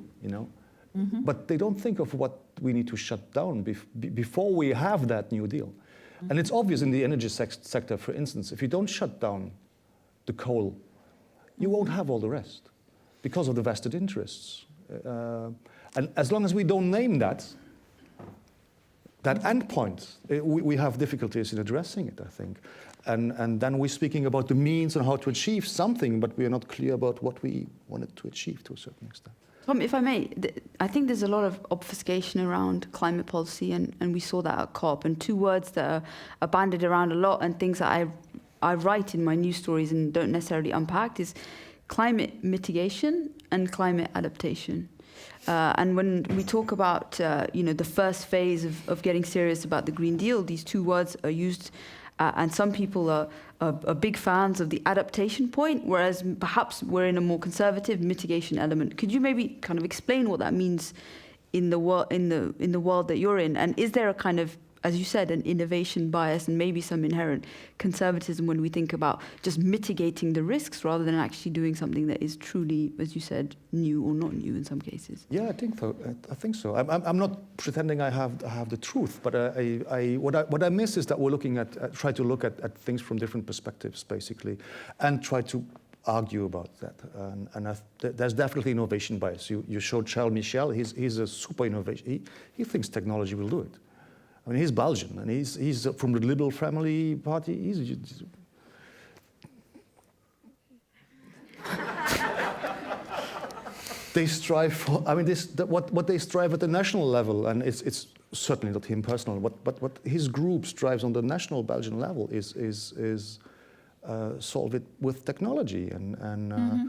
Mm-hmm. But they don't think of what we need to shut down before we have that new deal. Mm-hmm. And it's obvious in the energy sector, for instance, if you don't shut down the coal, you won't have all the rest because of the vested interests. And as long as we don't name that endpoint, we have difficulties in addressing it, I think. And then we're speaking about the means and how to achieve something, but we are not clear about what we wanted to achieve to a certain extent. Tom, if I may, I think there's a lot of obfuscation around climate policy, and we saw that at COP. And two words that are bandied around a lot, and things that I write in my news stories and don't necessarily unpack, is climate mitigation and climate adaptation. And when we talk about the first phase of getting serious about the Green Deal, these two words are used, and some people are big fans of the adaptation point, whereas perhaps we're in a more conservative mitigation element. Could you maybe kind of explain what that means in the world that you're in? And is there a kind of, as you said, an innovation bias and maybe some inherent conservatism when we think about just mitigating the risks rather than actually doing something that is truly, as you said, new or not new in some cases? Yeah, I think so. I'm not pretending I have the truth, but what I miss is that we're looking try to look at things from different perspectives, basically, and try to argue about that. And there's definitely innovation bias. You showed Charles Michel. He's a super innovation. He thinks technology will do it. I mean, he's Belgian, and he's from the Liberal family party. They strive for. I mean, what they strive at the national level, and it's certainly not him personally. What his group strives on the national Belgian level is solve it with technology, and mm-hmm.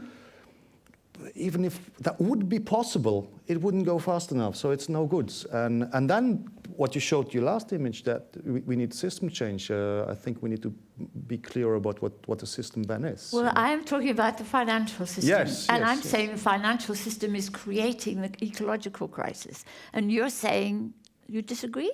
Even if that would be possible, it wouldn't go fast enough, so it's no good. And then what you showed your last image, that we need system change. I think we need to be clear about what the system then is. Well, I am talking about the financial system. Yes, and yes, I'm yes. saying the financial system is creating the ecological crisis. And you're saying you disagree?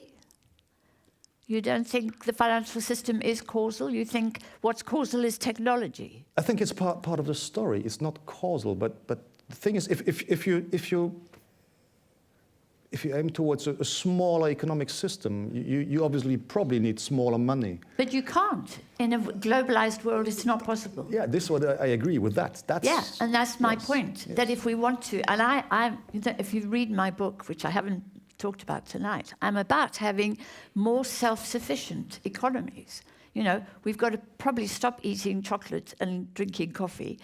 You don't think the financial system is causal? You think what's causal is technology? I think it's part of the story. It's not causal, but the thing is, if you aim towards a smaller economic system, you obviously probably need smaller money. But you can't. In a globalized world, it's not possible. Yeah, this is what I agree with that. And that's my point. Yes. That if we want to, and if you read my book, which I haven't talked about tonight, I'm about having more self-sufficient economies. We've got to probably stop eating chocolate and drinking coffee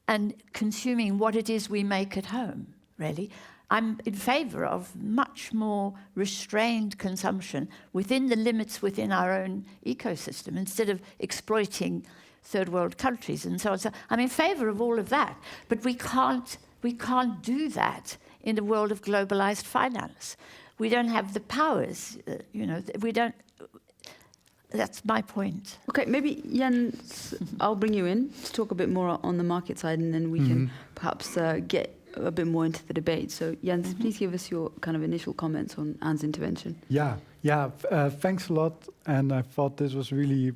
and consuming what it is we make at home, really. I'm in favor of much more restrained consumption within the limits within our own ecosystem, instead of exploiting third world countries and so on. So I'm in favor of all of that, but we can't do that in the world of globalized finance. We don't have the powers, we don't. That's my point. Okay, maybe Jens, I'll bring you in to talk a bit more on the market side, and then we can perhaps get a bit more into the debate. So Jens, please give us your kind of initial comments on Anne's intervention. Yeah, thanks a lot. And I thought this was really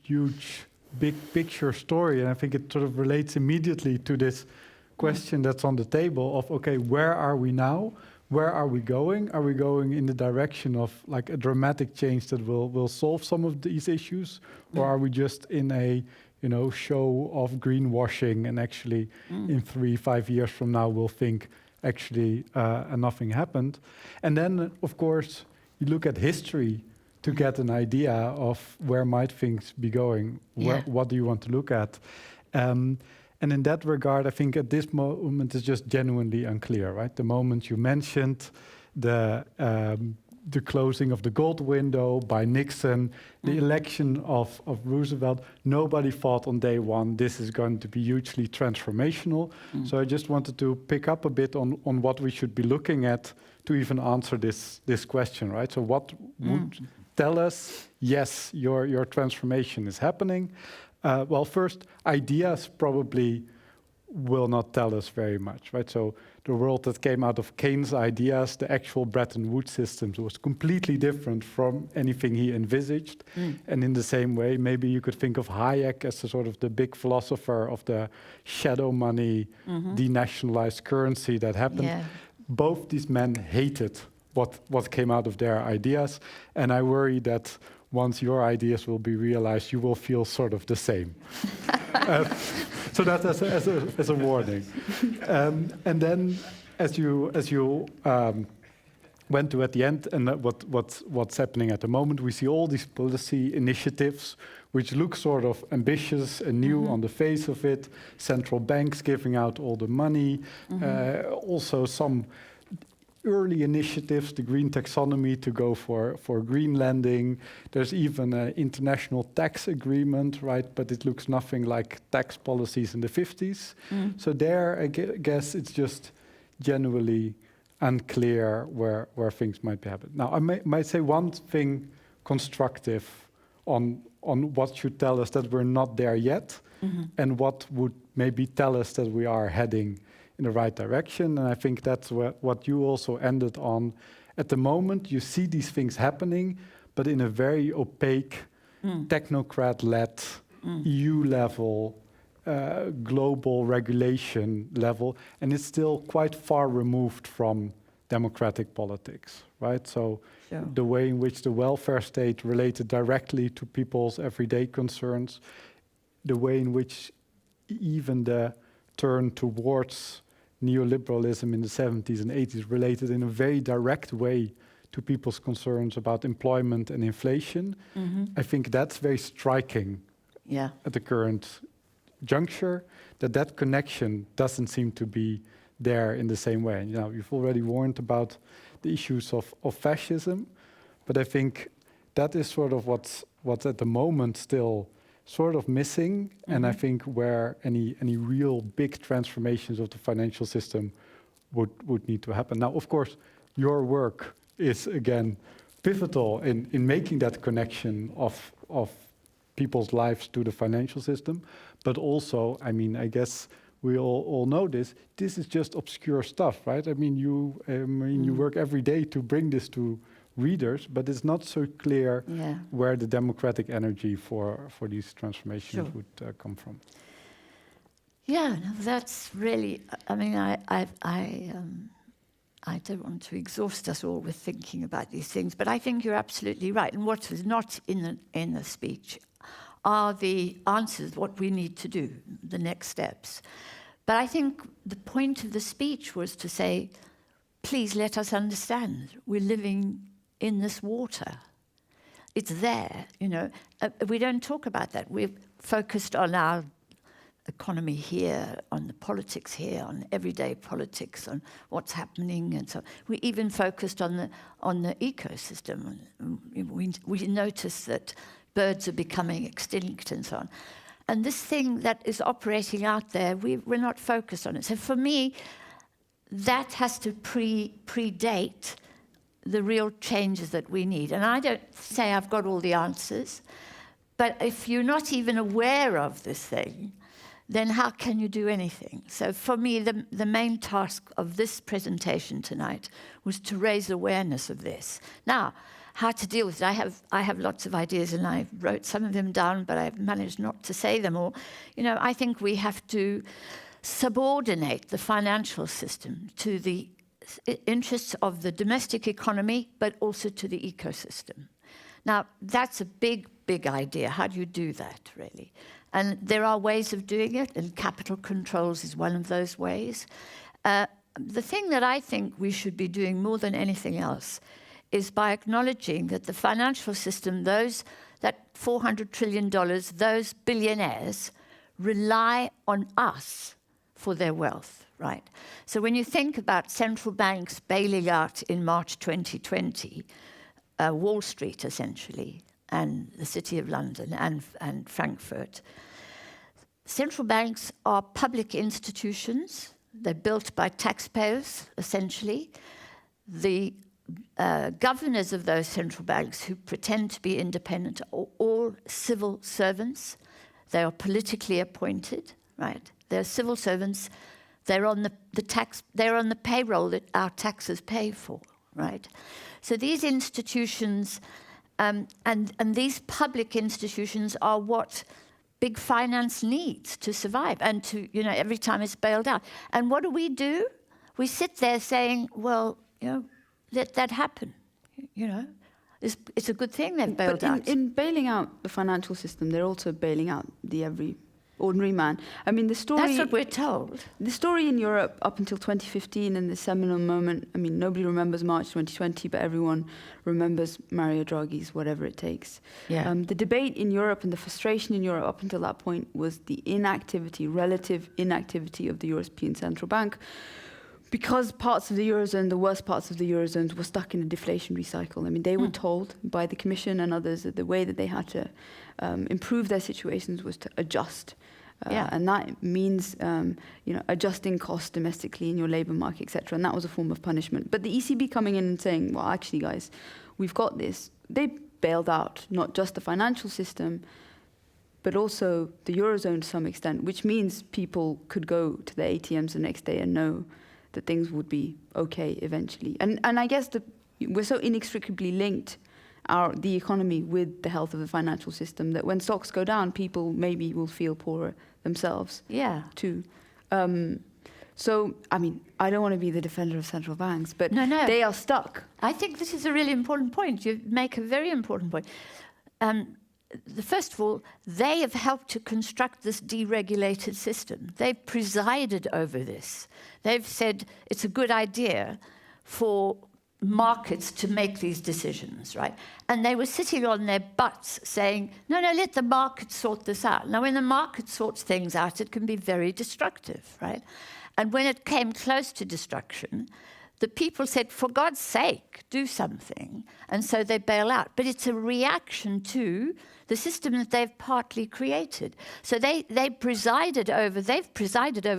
huge, big picture story. And I think it sort of relates immediately to this question that's on the table of, okay, where are we now? where are we going? Are we going in the direction of like a dramatic change that will solve some of these issues? Or are we just in a show of greenwashing, and actually in 3-5 years from now we'll think actually nothing happened? And then of course you look at history to get an idea of where might things be going. What do you want to look at? And in that regard, I think at this moment it's just genuinely unclear, right? The moment you mentioned the closing of the gold window by Nixon, the election of Roosevelt, nobody thought on day one this is going to be hugely transformational. So I just wanted to pick up a bit on what we should be looking at to even answer this question, right? So what would tell us, yes, your transformation is happening? Well, first, ideas probably will not tell us very much, right? So the world that came out of Keynes' ideas, the actual Bretton Woods systems, was completely different from anything he envisaged. And in the same way, maybe you could think of Hayek as the sort of the big philosopher of the shadow money, denationalized currency that happened. Yeah. Both these men hated what came out of their ideas, and I worry that once your ideas will be realized, you will feel sort of the same. So that's as a warning. And then, as you went to at the end, and what's happening at the moment, we see all these policy initiatives which look sort of ambitious and new on the face of it. Central banks giving out all the money, also some early initiatives, the green taxonomy to go for green lending. There's even an international tax agreement, right? But it looks nothing like tax policies in the 50s. So there, I guess it's just genuinely unclear where things might be happening. Now, I might say one thing constructive on what should tell us that we're not there yet, and what would maybe tell us that we are heading in the right direction. And I think that's what you also ended on. At the moment, you see these things happening, but in a very opaque, technocrat-led, EU-level, global regulation level, and it's still quite far removed from democratic politics, right? So the way in which the welfare state related directly to people's everyday concerns, the way in which even the turn towards neoliberalism in the 70s and 80s related in a very direct way to people's concerns about employment and inflation. I think that's very striking at the current juncture, that connection doesn't seem to be there in the same way. And, you've already warned about the issues of fascism, but I think that is sort of what's at the moment still sort of missing, and I think where any real big transformations of the financial system would need to happen. Now, of course, your work is again pivotal in making that connection of people's lives to the financial system, but also, I mean, I guess we all know this is just obscure stuff, right? I mean, you work every day to bring this to readers, but it's not so clear where the democratic energy for these transformations would come from. Yeah, no, that's really. I mean, I don't want to exhaust us all with thinking about these things, but I think you're absolutely right. And what is not in the speech are the answers, what we need to do, the next steps. But I think the point of the speech was to say, please let us understand we're living in this water. It's there, we don't talk about that. We're focused on our economy here, on the politics here, on everyday politics, on what's happening, and so we even focused on the ecosystem. We notice that birds are becoming extinct and so on. And this thing that is operating out there, we're not focused on it. So for me, that has to predate the real changes that we need. And I don't say I've got all the answers, but if you're not even aware of this thing, then how can you do anything? So for me, the main task of this presentation tonight was to raise awareness of this. Now, how to deal with it, I have lots of ideas, and I wrote some of them down, but I've managed not to say them all. I think we have to subordinate the financial system to the interests of the domestic economy, but also to the ecosystem. Now, that's a big, big idea. How do you do that, really? And there are ways of doing it, and capital controls is one of those ways. The thing that I think we should be doing more than anything else is by acknowledging that the financial system, that $400 trillion, those billionaires, rely on us for their wealth, right? So when you think about central banks bailing out in March 2020, Wall Street essentially, and the City of London and Frankfurt, central banks are public institutions. They're built by taxpayers, essentially. The governors of those central banks who pretend to be independent are all civil servants. They are politically appointed, right? They're civil servants. They're on the payroll that our taxes pay for, right? So these institutions and these public institutions are what big finance needs to survive and to, every time it's bailed out. And what do? We sit there saying, well, let that happen, It's a good thing they've bailed out. In bailing out the financial system, they're also bailing out the every ordinary man. I mean, the story... That's what we're told. The story in Europe up until 2015 and the seminal moment, I mean, nobody remembers March 2020, but everyone remembers Mario Draghi's whatever it takes. Yeah. The debate in Europe and the frustration in Europe up until that point was the relative inactivity of the European Central Bank, because parts of the Eurozone, the worst parts of the Eurozone, were stuck in a deflationary cycle. I mean, they were told by the Commission and others that the way that they had to improve their situations was to adjust. And that means, adjusting costs domestically in your labour market, etc. And that was a form of punishment. But the ECB coming in and saying, well, actually, guys, we've got this. They bailed out not just the financial system, but also the Eurozone to some extent, which means people could go to their ATMs the next day and know that things would be okay eventually. And I guess we're so inextricably linked, the economy, with the health of the financial system, that when stocks go down, people maybe will feel poorer themselves too. So, I mean, I don't want to be the defender of central banks, but they are stuck. I think this is a really important point. You make a very important point. First of all, they have helped to construct this deregulated system. They've presided over this. They've said it's a good idea for markets to make these decisions, right? And they were sitting on their butts saying, no, let the market sort this out. Now, when the market sorts things out, it can be very destructive, right? And when it came close to destruction, the people said, for God's sake, do something. And so they bail out. But it's a reaction to the system that they've partly created. So they've presided over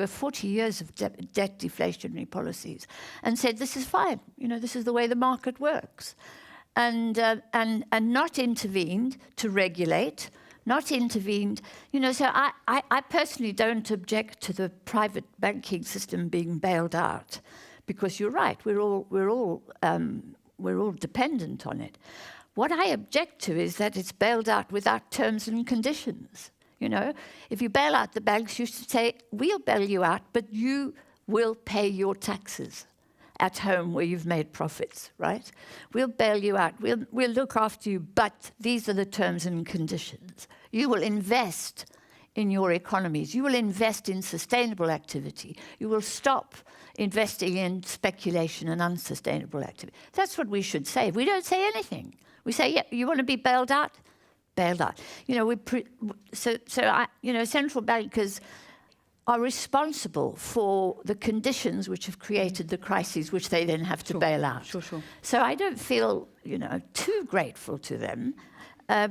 40 years of debt deflationary policies and said, this is fine. This is the way the market works. And not intervened to regulate, not intervened. So I personally don't object to the private banking system being bailed out, because you're right, we're all dependent on it. What I object to is that it's bailed out without terms and conditions. If you bail out the banks, you should say, we'll bail you out, but you will pay your taxes at home where you've made profits, right? We'll bail you out, we'll look after you, but these are the terms and conditions. You will invest in your economies. You will invest in sustainable activity. You will stop investing in speculation and unsustainable activity. That's what we should say. We don't say anything. We say, yeah, you want to be bailed out? Bailed out. Central bankers are responsible for the conditions which have created the crises, which they then have to bail out. Sure. So I don't feel, too grateful to them.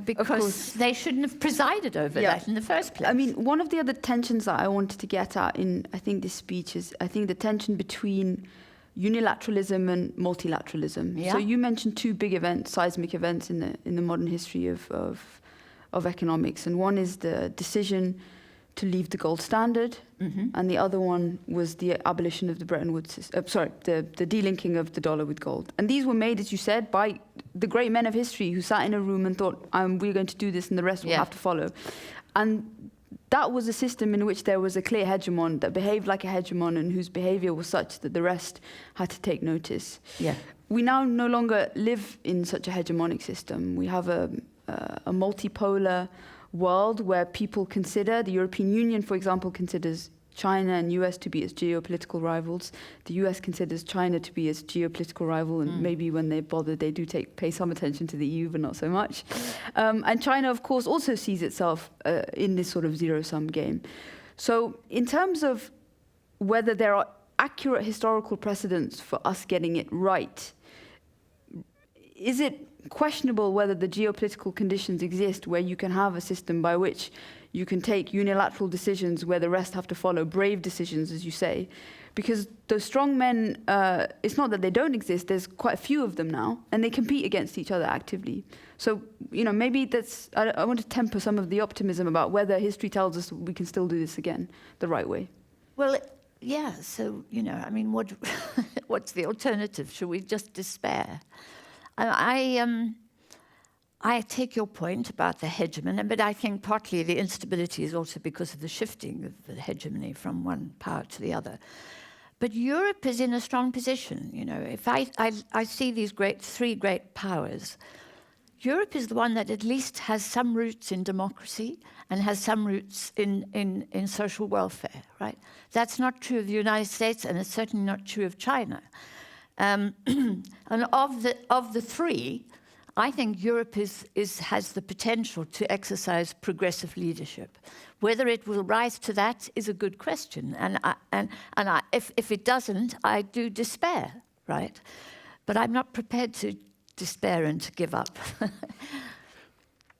Because they shouldn't have presided over that in the first place. I mean, one of the other tensions that I wanted to get at in, I think, this speech is, I think, the tension between unilateralism and multilateralism. Yeah. So you mentioned two big events, seismic events in the modern history of economics, and one is the decision to leave the gold standard, and the other one was the abolition of the Bretton Woods system. The delinking of the dollar with gold. And these were made, as you said, by the great men of history who sat in a room and thought, we're going to do this and the rest will have to follow. And that was a system in which there was a clear hegemon that behaved like a hegemon and whose behavior was such that the rest had to take notice. Yeah. We now no longer live in such a hegemonic system. We have a multipolar world where people consider, the European Union, for example, considers China and US to be its geopolitical rivals. The US considers China to be its geopolitical rival, and maybe when they bother, they do pay some attention to the EU, but not so much. And China, of course, also sees itself in this sort of zero-sum game. So in terms of whether there are accurate historical precedents for us getting it right, is it questionable whether the geopolitical conditions exist where you can have a system by which you can take unilateral decisions where the rest have to follow, brave decisions, as you say? Because those strong men, it's not that they don't exist, there's quite a few of them now, and they compete against each other actively. So, maybe that's, I want to temper some of the optimism about whether history tells us we can still do this again the right way. Well, yeah, so, what, what's the alternative? Should we just despair? I take your point about the hegemon, but I think partly the instability is also because of the shifting of the hegemony from one power to the other. But Europe is in a strong position. If I see these three great powers, Europe is the one that at least has some roots in democracy and has some roots in social welfare, right? That's not true of the United States, and it's certainly not true of China. And of the three, I think Europe has the potential to exercise progressive leadership. Whether it will rise to that is a good question, and if it doesn't, I do despair, right? But I'm not prepared to despair and to give up.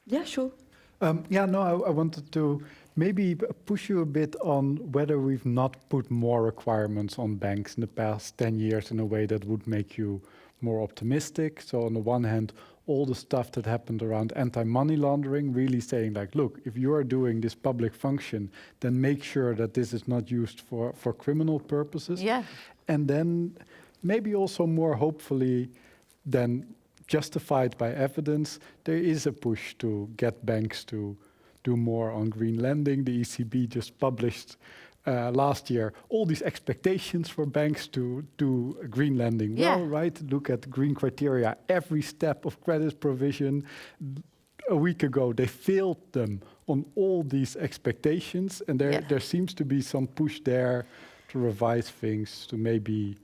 Yeah, sure. I wanted to maybe push you a bit on whether we've not put more requirements on banks in the past 10 years in a way that would make you more optimistic. So on the one hand, all the stuff that happened around anti-money laundering, really saying like, look, if you are doing this public function, then make sure that this is not used for criminal purposes. Yeah. And then maybe also more hopefully than justified by evidence, there is a push to get banks to do more on green lending. The ECB just published last year all these expectations for banks to do green lending well, right? Look at green criteria, every step of credit provision. A week ago, they failed them on all these expectations, and there seems to be some push there to revise things, to maybe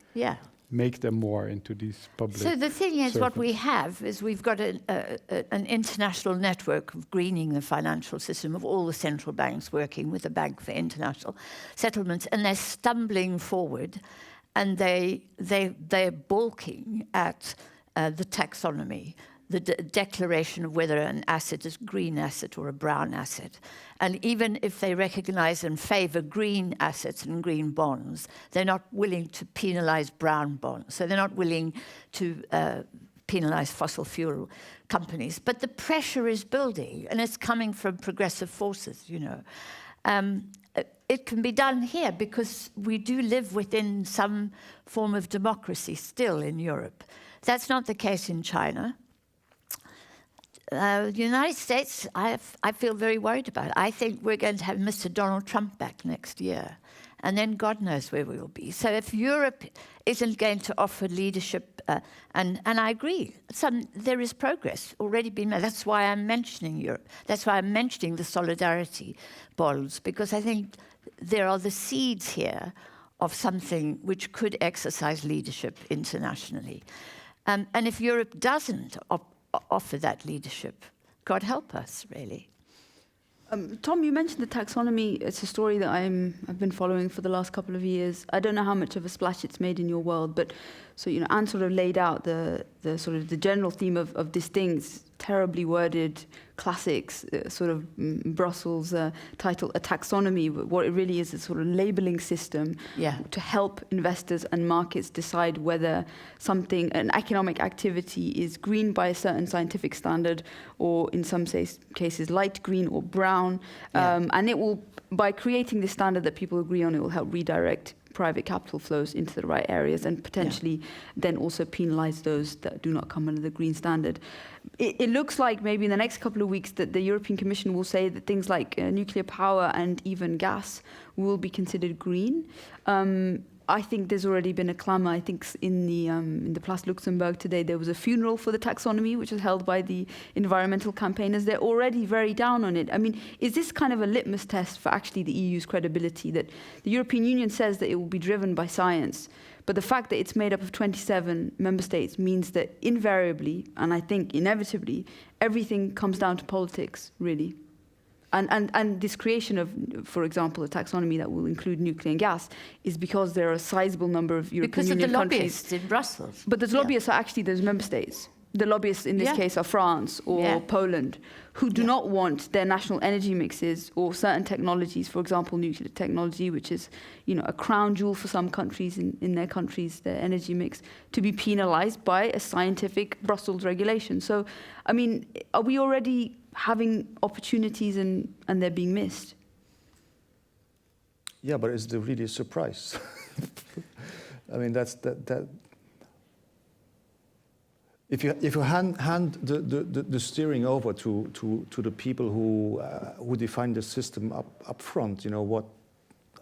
make them more into these public. So the thing is, servants. what we have is we've got an international network of greening the financial system, of all the central banks working with the Bank for International Settlements, and they're stumbling forward, and they're balking at the taxonomy, the declaration of whether an asset is a green asset or a brown asset. And even if they recognize and favor green assets and green bonds, they're not willing to penalize brown bonds. So they're not willing to penalize fossil fuel companies. But the pressure is building, and it's coming from progressive forces, It can be done here because we do live within some form of democracy still in Europe. That's not the case in China. The United States, I feel very worried about it. I think we're going to have Mr. Donald Trump back next year, and then God knows where we will be. So if Europe isn't going to offer leadership, and I agree, there is progress already been made. That's why I'm mentioning Europe. That's why I'm mentioning the solidarity bonds, because I think there are the seeds here of something which could exercise leadership internationally. And if Europe doesn't offer that leadership, God help us, really. Tom, you mentioned the taxonomy. It's a story that I've been following for the last couple of years. I don't know how much of a splash it's made in your world, but so Anne sort of laid out the sort of the general theme of this thing. It's terribly worded classics, sort of Brussels title, a taxonomy. What it really is a sort of labeling system to help investors and markets decide whether an economic activity is green by a certain scientific standard, or in some cases light green or brown. And it will, by creating this standard that people agree on, it will help redirect private capital flows into the right areas and potentially then also penalize those that do not come under the green standard. It looks like maybe in the next couple of weeks that the European Commission will say that things like nuclear power and even gas will be considered green. I think there's already been a clamour. I think in the Place Luxembourg today there was a funeral for the taxonomy, which was held by the environmental campaigners. They're already very down on it. I mean, is this kind of a litmus test for actually the EU's credibility, that the European Union says that it will be driven by science, but the fact that it's made up of 27 member states means that invariably, and I think inevitably, everything comes down to politics, really. And this creation of, for example, a taxonomy that will include nuclear and gas is because there are a sizable number of European Union countries. Because of the lobbyists in Brussels. But those lobbyists are actually those member states. The lobbyists in this case are France or Poland, who do not want their national energy mixes or certain technologies, for example, nuclear technology, which is, you know, a crown jewel for some countries in their countries, their energy mix, to be penalized by a scientific Brussels regulation. So, I mean, are we already having opportunities and they're being missed? Yeah, but is there really a surprise? I mean, that's that. If you hand the steering over to the people who define the system up front, you know what?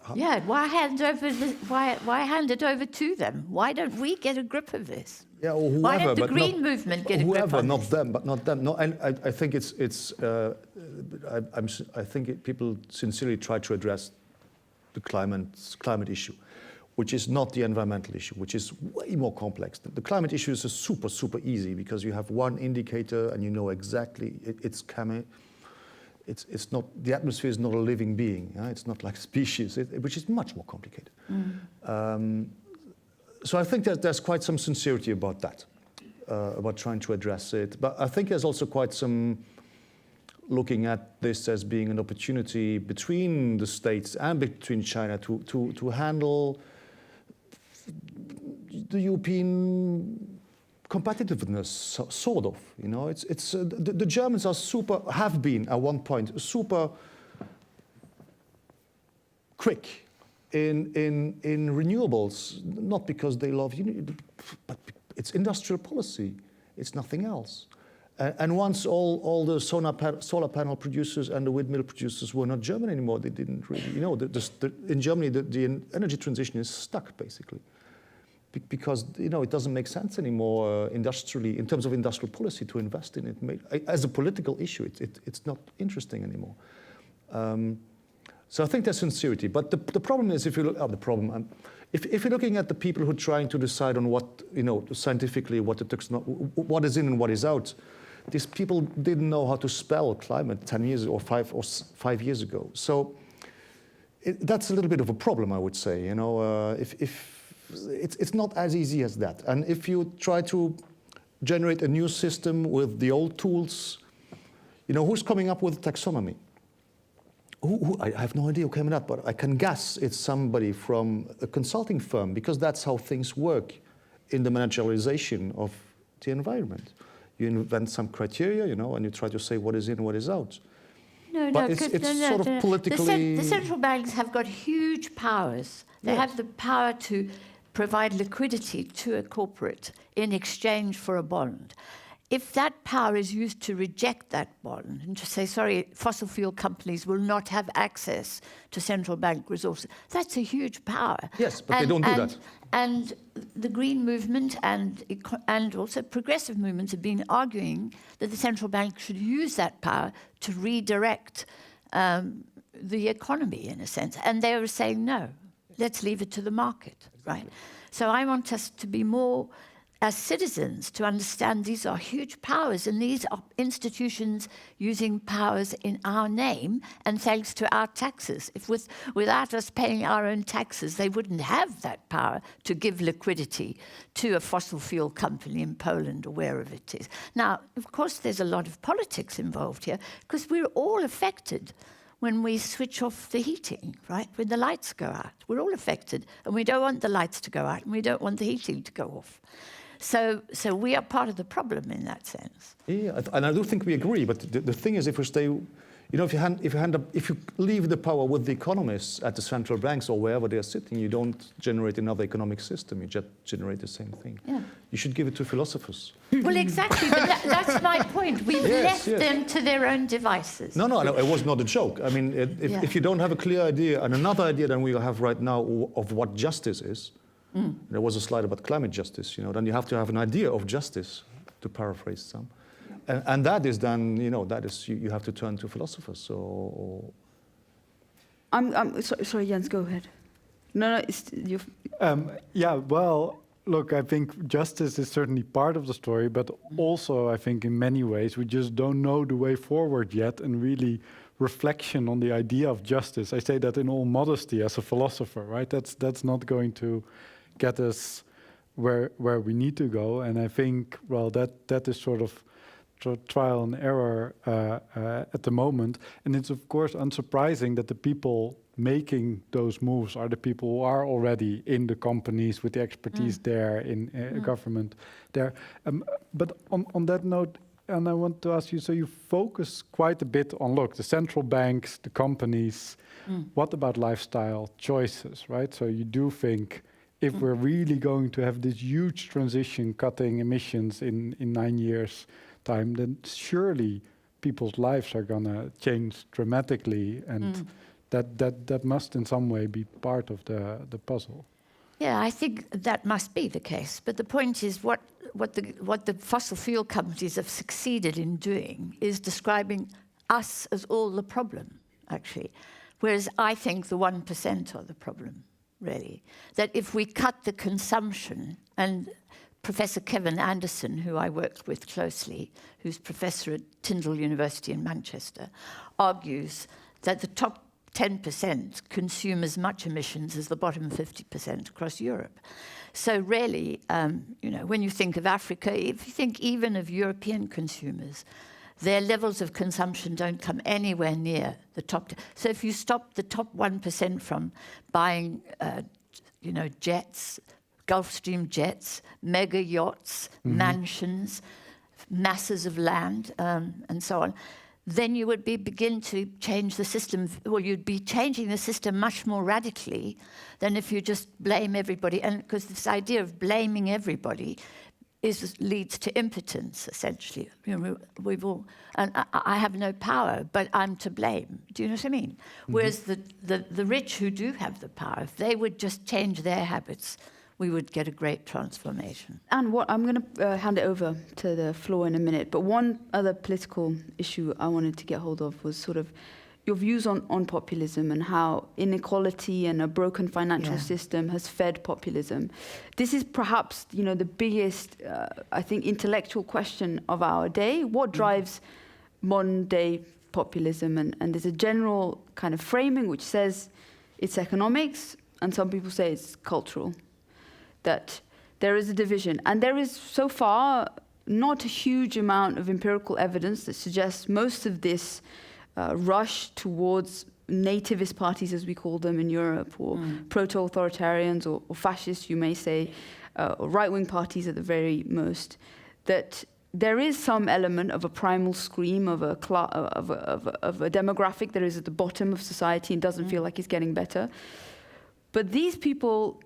Why hand it over to them? Why don't we get a grip of this? Yeah, or whoever, why don't the but Green movement get a grip whoever, on not this? them, but not them. No, and I think I think people sincerely try to address the climate issue, which is not the environmental issue, which is way more complex. The climate issue is super easy because you have one indicator and you know exactly it's coming. It's not, the atmosphere is not a living being. It's not like species, which is much more complicated. So I think that there's quite some sincerity about that, about trying to address it. But I think there's also quite some looking at this as being an opportunity between the states and between China to handle the European competitiveness, sort of. You know, the Germans have been at one point super quick in renewables, not because they love but it's industrial policy. It's nothing else. And once all the solar panel producers and the windmill producers were not German anymore, they didn't really, you know, in Germany the energy transition is stuck basically. Because, you know, it doesn't make sense anymore industrially, in terms of industrial policy, to invest in it. As a political issue, it's not interesting anymore. So I think there's sincerity. But the problem is, if you look at if you're looking at the people who are trying to decide on what, you know, scientifically, what is in and what is out, these people didn't know how to spell climate 10 years or 5 years ago. So that's a little bit of a problem, I would say. You know, it's not as easy as that. And if you try to generate a new system with the old tools, you know, who's coming up with taxonomy? I have no idea who came up, but I can guess it's somebody from a consulting firm, because that's how things work in the managerialization of the environment. You invent some criteria, you know, and you try to say what is in, what is out. But it's sort of politically... The central banks have got huge powers. They have the power to provide liquidity to a corporate in exchange for a bond. If that power is used to reject that bond and to say, sorry, fossil fuel companies will not have access to central bank resources, that's a huge power. Yes, but they don't do that. And the Green movement and also progressive movements have been arguing that the central bank should use that power to redirect the economy, in a sense. And they were saying, no, let's leave it to the market, right? So I want us to be more, as citizens, to understand these are huge powers, and these are institutions using powers in our name and thanks to our taxes. If without us paying our own taxes, they wouldn't have that power to give liquidity to a fossil fuel company in Poland or wherever it is. Now, of course, there's a lot of politics involved here, because we're all affected when we switch off the heating, right? When the lights go out, we're all affected, and we don't want the lights to go out, and we don't want the heating to go off. So we are part of the problem in that sense. Yeah, and I do think we agree, but the thing is, if we stay, You know, if you leave the power with the economists at the central banks or wherever they're sitting, you don't generate another economic system. You just generate the same thing. Yeah. You should give it to philosophers. Well, exactly, but that's my point. We've left them to their own devices. No, it was not a joke. I mean, if you don't have a clear idea, and another idea than we have right now of what justice is, there was a slide about climate justice, you know, then you have to have an idea of justice, to paraphrase some. And that is then, you know, that is, you have to turn to philosophers. So, I'm sorry, Jens, go ahead. No, it's you. Yeah, well, look, I think justice is certainly part of the story, but also I think in many ways we just don't know the way forward yet, and really reflection on the idea of justice. I say that in all modesty as a philosopher, right? That's not going to get us where we need to go, and I think, well, that is sort of trial and error at the moment. And it's of course unsurprising that the people making those moves are the people who are already in the companies with the expertise there, in government there. But on that note, and I want to ask you, so you focus quite a bit on, look, the central banks, the companies, what about lifestyle choices, right? So you do think if we're really going to have this huge transition, cutting emissions in 9 years' time, then surely people's lives are going to change dramatically, and that must in some way be part of the puzzle. Yeah, I think that must be the case. But the point is, what the fossil fuel companies have succeeded in doing is describing us as all the problem, actually. Whereas I think the 1% are the problem, really. That if we cut the consumption, and Professor Kevin Anderson, who I worked with closely, who's professor at Tyndall University in Manchester, argues that the top 10% consume as much emissions as the bottom 50% across Europe. So really, you know, when you think of Africa, if you think even of European consumers, their levels of consumption don't come anywhere near the top. So if you stop the top 1% from buying, you know, jets, Gulfstream jets, mega yachts, mansions, masses of land, and so on, then you would begin to change the system. Well, you'd be changing the system much more radically than if you just blame everybody. And because this idea of blaming everybody leads to impotence, essentially. You know, we've all, and I have no power, but I'm to blame. Do you know what I mean? Whereas the rich who do have the power, if they would just change their habits, we would get a great transformation. And what I'm going to hand it over to the floor in a minute, but one other political issue I wanted to get hold of was sort of your views on populism and how inequality and a broken financial system has fed populism. This is perhaps, you know, the biggest, I think, intellectual question of our day. What drives modern day populism? And there's a general kind of framing which says it's economics, and some people say it's cultural. That there is a division. And there is, so far, not a huge amount of empirical evidence that suggests most of this rush towards nativist parties, as we call them in Europe, or proto-authoritarians, or fascists, you may say, or right-wing parties at the very most, that there is some element of a primal scream of a demographic that is at the bottom of society and doesn't feel like it's getting better. But these people,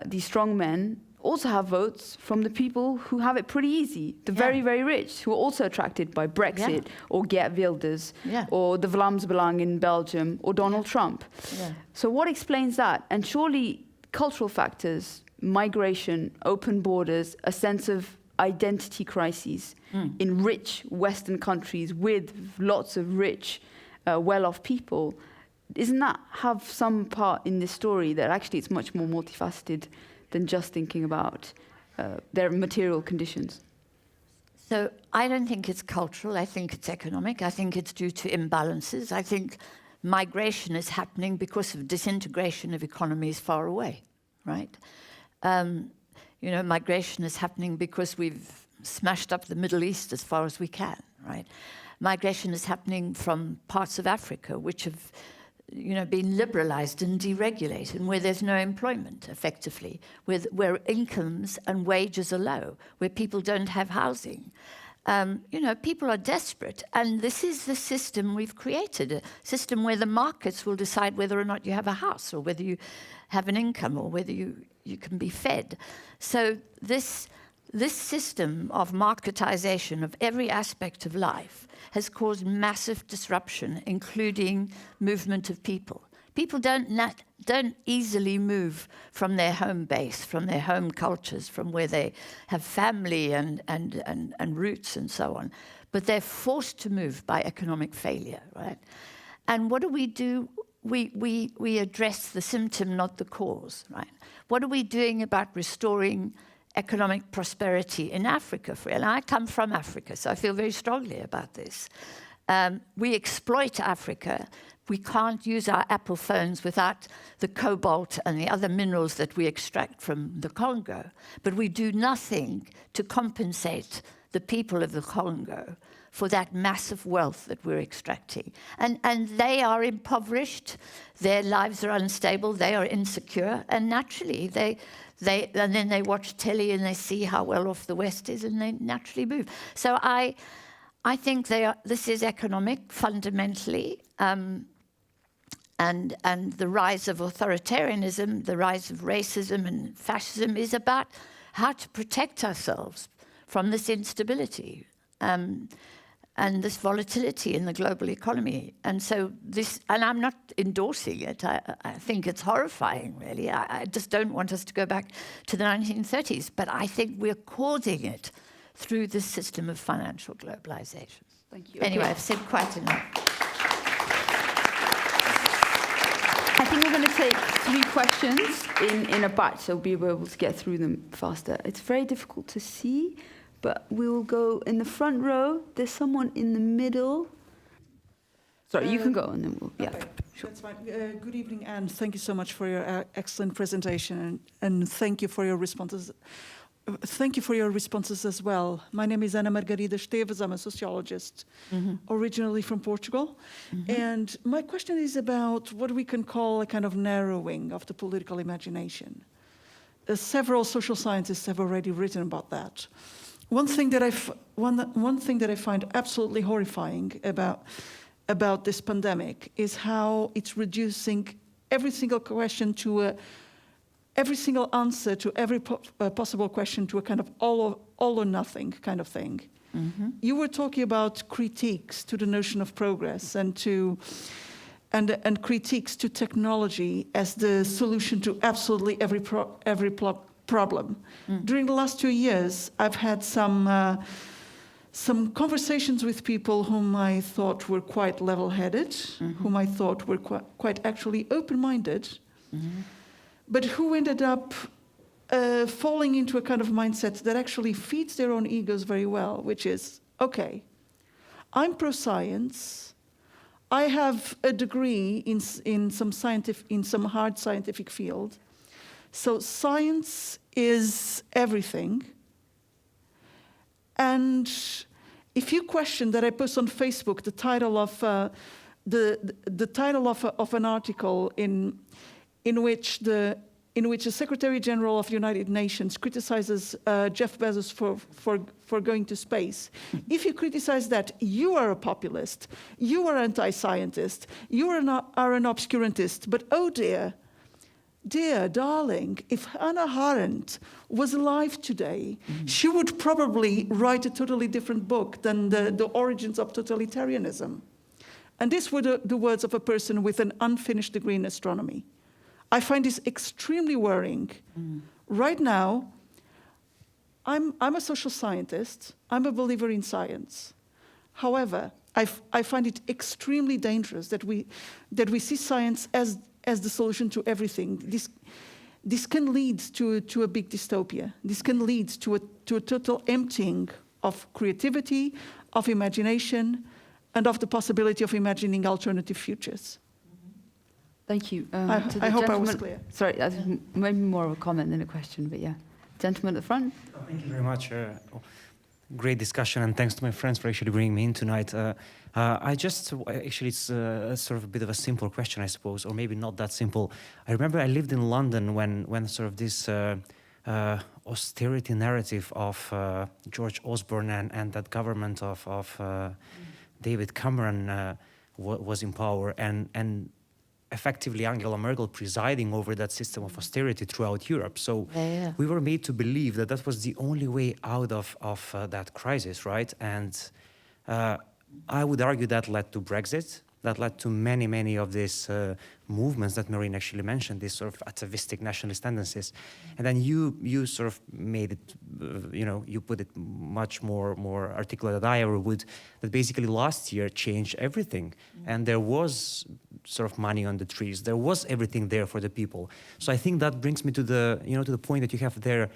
these strong men, also have votes from the people who have it pretty easy, the very, very rich, who are also attracted by Brexit or Geert Wilders or the Vlaams Belang in Belgium or Donald Trump. So what explains that? And surely cultural factors, migration, open borders, a sense of identity crises in rich Western countries with lots of rich, well-off people, doesn't that have some part in this story that actually it's much more multifaceted than just thinking about their material conditions? So I don't think it's cultural. I think it's economic. I think it's due to imbalances. I think migration is happening because of disintegration of economies far away, right? You know, migration is happening because we've smashed up the Middle East as far as we can, right? Migration is happening from parts of Africa which have, you know, been liberalized and deregulated, and where there's no employment, effectively, where incomes and wages are low, where people don't have housing. you know, people are desperate. And this is the system we've created, a system where the markets will decide whether or not you have a house, or whether you have an income, or whether you can be fed. So this system of marketization of every aspect of life has caused massive disruption, including movement of people. People don't easily move from their home base, from their home cultures, from where they have family and roots and so on. But they're forced to move by economic failure, right? And what do? We address the symptom, not the cause, right? What are we doing about restoring economic prosperity in Africa? And I come from Africa, so I feel very strongly about this. We exploit Africa. We can't use our Apple phones without the cobalt and the other minerals that we extract from the Congo. But we do nothing to compensate the people of the Congo for that massive wealth that we're extracting. And they are impoverished, their lives are unstable, they are insecure, and naturally and then they watch telly and they see how well off the West is, and they naturally move. So I think this is economic fundamentally, and the rise of authoritarianism, the rise of racism and fascism is about how to protect ourselves from this instability and this volatility in the global economy. And so and I'm not endorsing it, I think it's horrifying, really. I just don't want us to go back to the 1930s, but I think we're causing it through this system of financial globalization. Thank you. Anyway, I've said quite enough. I think we're going to take 3 questions in a batch, so we'll be able to get through them faster. It's very difficult to see, but we will go in the front row. There's someone in the middle. Sorry, you can go, and then we'll... Yeah, okay, sure. That's fine. Good evening, and thank you so much for your excellent presentation, and thank you for your responses. Thank you for your responses as well. My name is Ana Margarida Esteves. I'm a sociologist, originally from Portugal. And my question is about what we can call a kind of narrowing of the political imagination. Several social scientists have already written about that. One thing that I find absolutely horrifying about this pandemic is how it's reducing every single question to every single answer to every possible question to a kind of all or nothing kind of thing. You were talking about critiques to the notion of progress and critiques to technology as the solution to absolutely every problem. During the last 2 years, I've had some conversations with people whom I thought were quite level-headed, whom I thought were quite actually open-minded, but who ended up falling into a kind of mindset that actually feeds their own egos very well, which is, okay, I'm pro-science, I have a degree in some hard scientific field, so science is everything. And if you question that I post on Facebook the title of the title of an article in which the Secretary General of the United Nations criticizes Jeff Bezos for going to space, if you criticize that, you are a populist, you are anti-scientist, you are an obscurantist. But oh dear darling, if Hannah Arendt was alive today, she would probably write a totally different book than the origins of totalitarianism. And these were the words of a person with an unfinished degree in astronomy. I find this extremely worrying. Right now, I'm a social scientist. I'm a believer in science. However, I find it extremely dangerous that we see science as the solution to everything. This can lead to a big dystopia. This can lead to a total emptying of creativity, of imagination, and of the possibility of imagining alternative futures. Thank you. I hope I was clear. Sorry, that's maybe more of a comment than a question, but yeah. Gentleman at the front. Thank you very much. Great discussion, and thanks to my friends for actually bringing me in tonight. Actually, it's sort of a bit of a simple question, I suppose, or maybe not that simple. I remember I lived in London when sort of this austerity narrative of George Osborne and that government of David Cameron was in power, and effectively Angela Merkel presiding over that system of austerity throughout Europe. So we were made to believe that that was the only way out of that crisis, right? And I would argue that led to Brexit, that led to many of these movements that Maureen actually mentioned, these sort of atavistic nationalist tendencies. And then you sort of made it, you put it much more articulate than I ever would, that basically last year changed everything. And there was sort of money on the trees. There was everything there for the people. So I think that brings me to the, to the point that you have there,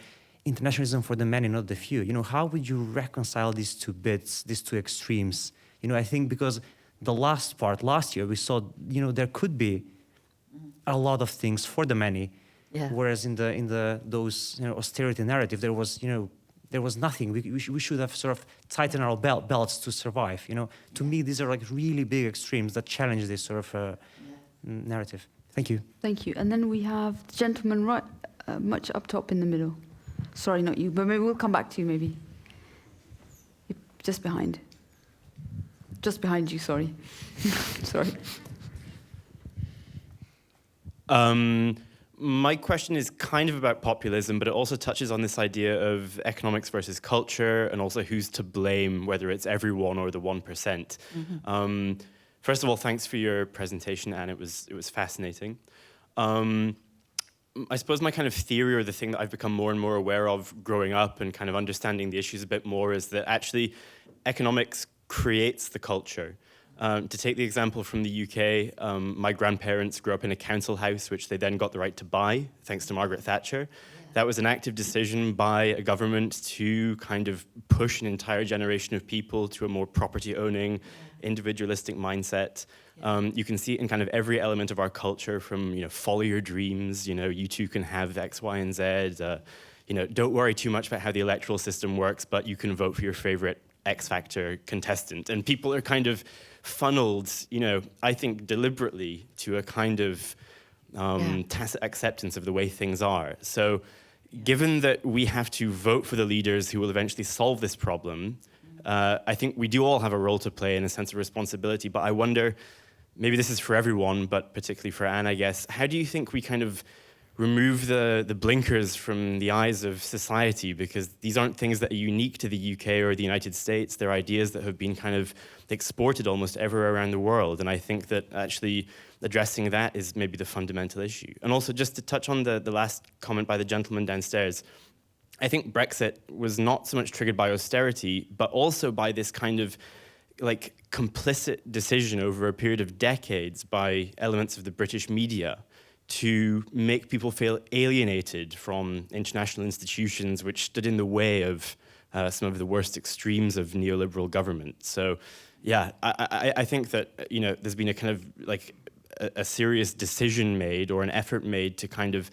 internationalism for the many, not the few. How would you reconcile these two bits, these two extremes? I think because the last part, last year, we saw, there could be a lot of things for the many, whereas in those austerity narrative, there was nothing. We should have sort of tightened our belts to survive. To me, these are like really big extremes that challenge this sort of narrative. Thank you. Thank you. And then we have the gentleman right, much up top in the middle. Sorry, not you, but maybe we'll come back to you. Maybe just behind. Just behind you, sorry. Sorry. My question is kind of about populism, but it also touches on this idea of economics versus culture, and also who's to blame, whether it's everyone or the 1%. First of all, thanks for your presentation, Anne. It was fascinating. I suppose my kind of theory, or the thing that I've become more and more aware of growing up and kind of understanding the issues a bit more, is that actually economics creates the culture. To take the example from the UK, my grandparents grew up in a council house, which they then got the right to buy, thanks to Margaret Thatcher. That was an active decision by a government to kind of push an entire generation of people to a more property-owning, individualistic mindset. You can see it in kind of every element of our culture, from, follow your dreams, you too can have X, Y, and Z. Don't worry too much about how the electoral system works, but you can vote for your favorite X Factor contestant. And people are kind of funneled, I think deliberately, to a kind of tacit acceptance of the way things are. So given that we have to vote for the leaders who will eventually solve this problem, I think we do all have a role to play and a sense of responsibility. But I wonder, maybe this is for everyone, but particularly for Anne, I guess, how do you think we kind of remove the blinkers from the eyes of society? Because these aren't things that are unique to the UK or the United States. They're ideas that have been kind of exported almost everywhere around the world. And I think that actually addressing that is maybe the fundamental issue. And also, just to touch on the last comment by the gentleman downstairs, I think Brexit was not so much triggered by austerity, but also by this kind of like complicit decision over a period of decades by elements of the British media to make people feel alienated from international institutions which stood in the way of some of the worst extremes of neoliberal government. So, yeah, I think that, there's been a kind of like a serious decision made, or an effort made, to kind of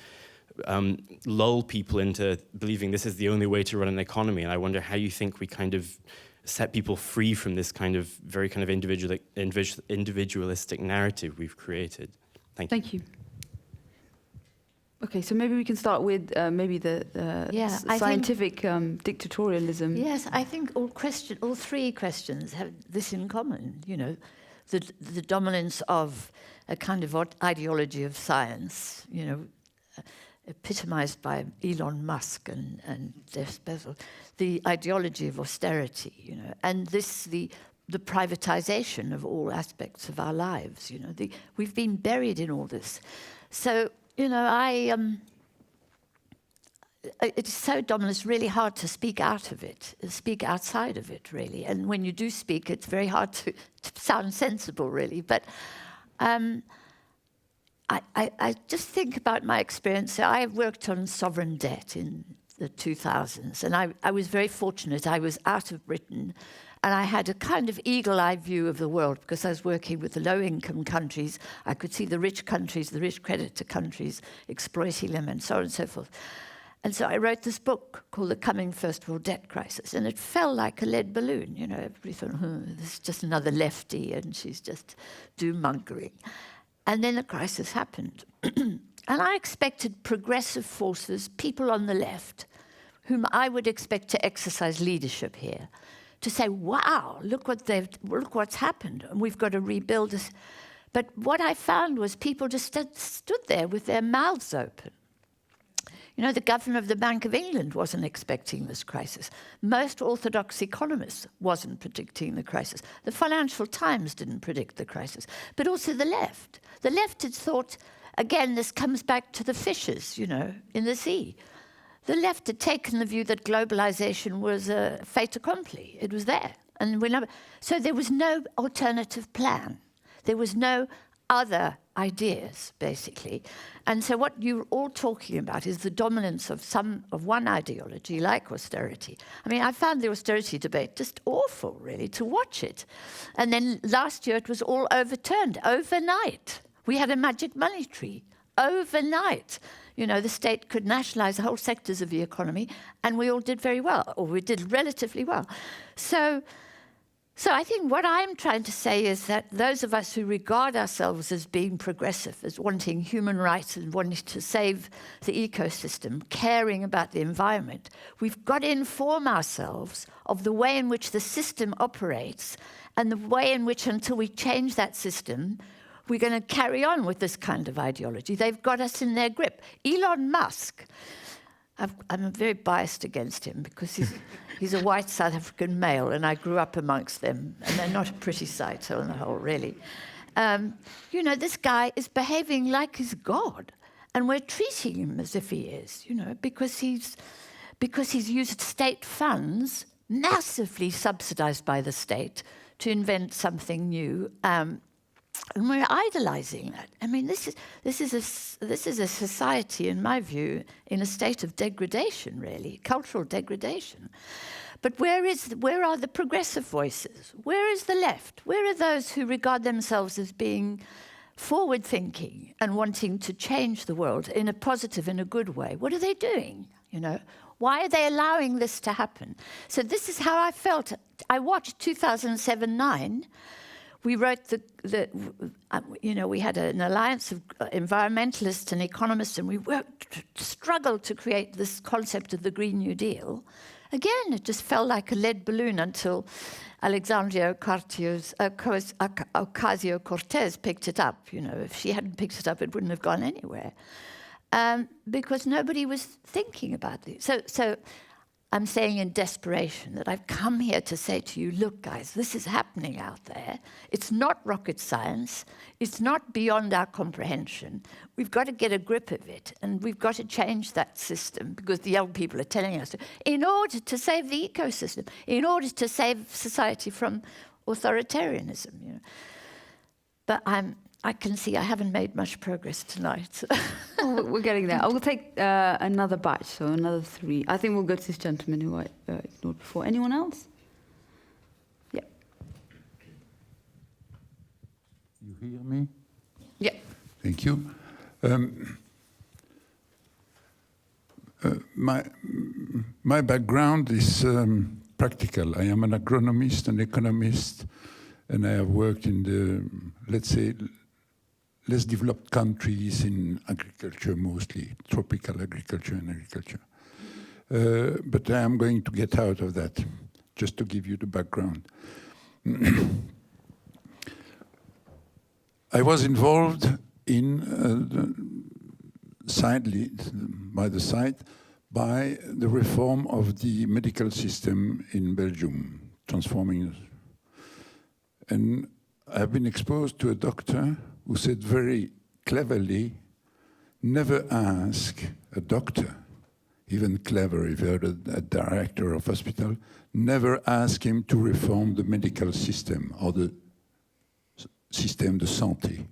lull people into believing this is the only way to run an economy. And I wonder how you think we kind of set people free from this kind of very kind of individualistic narrative we've created. Thank you. Thank you. Okay, so maybe we can start with maybe the scientific dictatorialism. Yes, I think all three questions have this in common. The dominance of a kind of ideology of science. Epitomized by Elon Musk and Jeff Bezos, the ideology of austerity. And the privatization of all aspects of our lives. We've been buried in all this. So. It's so dominant, it's really hard to speak out of it, speak outside of it, really. And when you do speak, it's very hard to sound sensible, really. But I just think about my experience. So I worked on sovereign debt in the 2000s, and I was very fortunate. I was out of Britain, and I had a kind of eagle-eye view of the world because I was working with the low-income countries. I could see the rich countries, the rich creditor countries, exploiting them, and so on and so forth. And so I wrote this book called The Coming First World Debt Crisis, and it fell like a lead balloon. Everybody thought, this is just another lefty, and she's just doom-mongering. And then the crisis happened. And I expected progressive forces, people on the left, whom I would expect to exercise leadership here, to say, wow, look what's happened, and we've got to rebuild this. But what I found was people just stood there with their mouths open. You know, the governor of the Bank of England wasn't expecting this crisis. Most orthodox economists wasn't predicting the crisis. The Financial Times didn't predict the crisis, but also the left. The left had thought, again, this comes back to the fishes, you know, in the sea. The left had taken the view that globalisation was a fait accompli. It was there. And so there was no alternative plan. There was no other ideas, basically. And so what you're all talking about is the dominance of one ideology, like austerity. I mean, I found the austerity debate just awful, really, to watch it. And then last year it was all overturned overnight. We had a magic money tree overnight. You know, the state could nationalize the whole sectors of the economy, and we all did very well, or we did relatively well. So I think what I'm trying to say is that those of us who regard ourselves as being progressive, as wanting human rights and wanting to save the ecosystem, caring about the environment, we've got to inform ourselves of the way in which the system operates and the way in which, until we change that system, we're going to carry on with this kind of ideology. They've got us in their grip. Elon Musk, I'm very biased against him because he's a white South African male, and I grew up amongst them, and they're not a pretty sight on the whole, really. You know, this guy is behaving like he's God, and we're treating him as if he is, you know, because he's used state funds, massively subsidized by the state, to invent something new. And we're idolizing that. I mean, this is a society, in my view, in a state of degradation, really, cultural degradation. But where are the progressive voices? Where is the left? Where are those who regard themselves as being forward-thinking and wanting to change the world in a positive, in a good way? What are they doing? You know, why are they allowing this to happen? So this is how I felt. I watched 2007-9. We wrote we had an alliance of environmentalists and economists, and we struggled to create this concept of the Green New Deal. Again, it just felt like a lead balloon until Alexandria Ocasio-Cortez picked it up. You know, if she hadn't picked it up, it wouldn't have gone anywhere, because nobody was thinking about this. So I'm saying in desperation that I've come here to say to you, look, guys, this is happening out there. It's not rocket science. It's not beyond our comprehension. We've got to get a grip of it, and we've got to change that system, because the young people are telling us, in order to save the ecosystem, in order to save society from authoritarianism. You know. But I can see I haven't made much progress tonight. We're getting there. I will take another batch, so another 3. I think we'll go to this gentleman who I ignored before. Anyone else? Yeah. You hear me? Yeah. Thank you. My background is practical. I am an agronomist, an economist, and I have worked in the, let's say, less developed countries in agriculture mostly, tropical agriculture and agriculture. But I am going to get out of that, just to give you the background. I was involved in, by the reform of the medical system in Belgium, transforming. And I've been exposed to a doctor who said very cleverly, never ask a doctor, even clever if you're a director of hospital, never ask him to reform the medical system or the système de santé,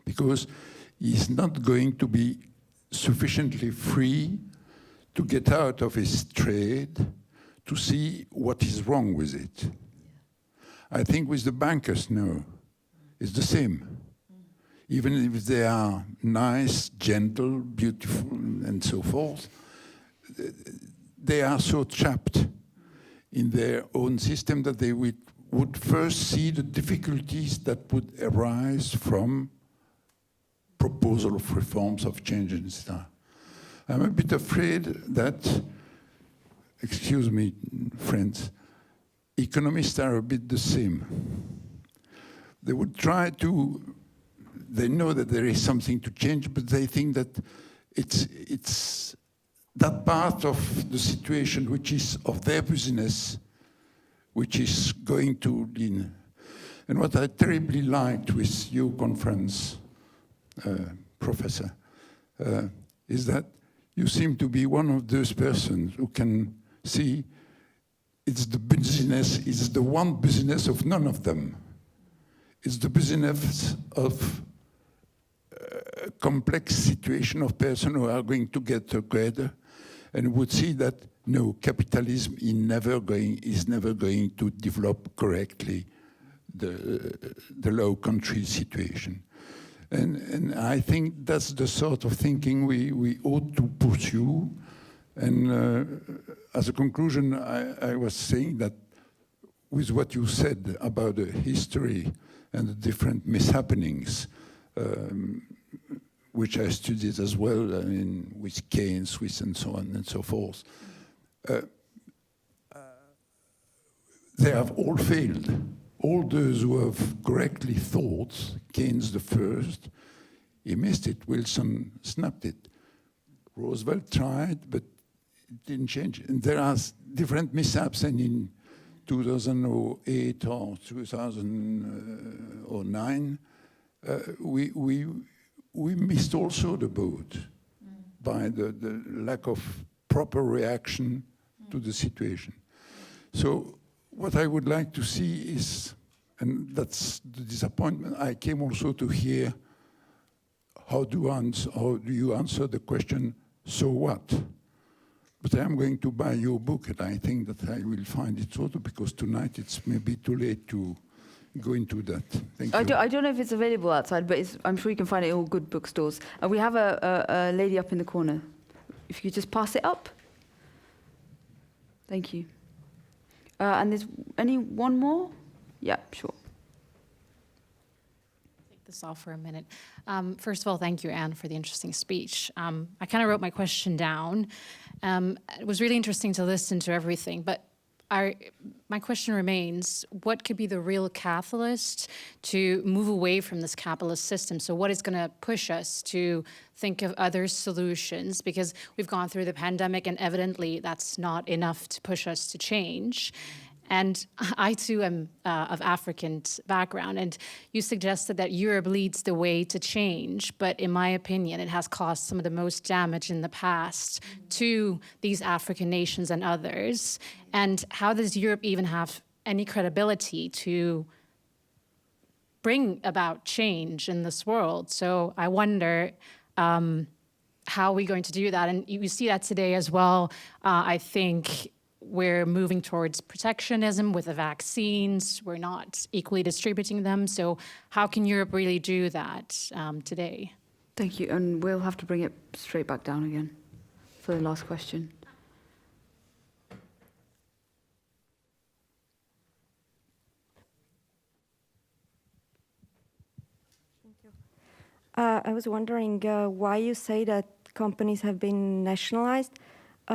because he's not going to be sufficiently free to get out of his trade to see what is wrong with it. I think with the bankers, no, it's the same. Even if they are nice, gentle, beautiful, and so forth, they are so trapped in their own system that they would first see the difficulties that would arise from proposal of reforms, of changes, etc. I'm a bit afraid that, excuse me, friends, economists are a bit the same. They would try to, they know that there is something to change, but they think that it's that part of the situation which is of their business, which is going to lean. And what I terribly liked with your conference, Professor, is that you seem to be one of those persons who can see it's the business, it's the one business of none of them. It's the business of a complex situation of persons who are going to get together and would see that no, capitalism is never going to develop correctly the low country situation. And I think that's the sort of thinking we ought to pursue. And as a conclusion, I was saying that with what you said about the history and the different mishappenings, which I studied as well, with Keynes, and so on and so forth, they have all failed. All those who have correctly thought, Keynes the first, he missed it. Wilson snapped it. Roosevelt tried, but it didn't change. And there are different mishaps, and in 2008 or 2009, we missed also the boat by the lack of proper reaction to the situation. So what I would like to see is, and that's the disappointment, I came also to hear how do you answer the question, so what? But I am going to buy your book, and I think that I will find it sort of, because tonight it's maybe too late to go into that. Thank you. I don't know if it's available outside, but I'm sure you can find it in all good bookstores. We have a lady up in the corner. If you just pass it up. Thank you. And there's one more? Yeah, sure. Take this off for a minute. First of all, thank you, Anne, for the interesting speech. I kind of wrote my question down. It was really interesting to listen to everything, but my question remains, what could be the real catalyst to move away from this capitalist system? So what is going to push us to think of other solutions? Because we've gone through the pandemic, and evidently that's not enough to push us to change. And I, too, am of African background, and you suggested that Europe leads the way to change, but in my opinion, it has caused some of the most damage in the past to these African nations and others. And how does Europe even have any credibility to bring about change in this world? So I wonder, how are we going to do that? And you see that today as well. I think we're moving towards protectionism with the vaccines. We're not equally distributing them. So how can Europe really do that today? Thank you. And we'll have to bring it straight back down again for the last question. I was wondering why you say that companies have been nationalized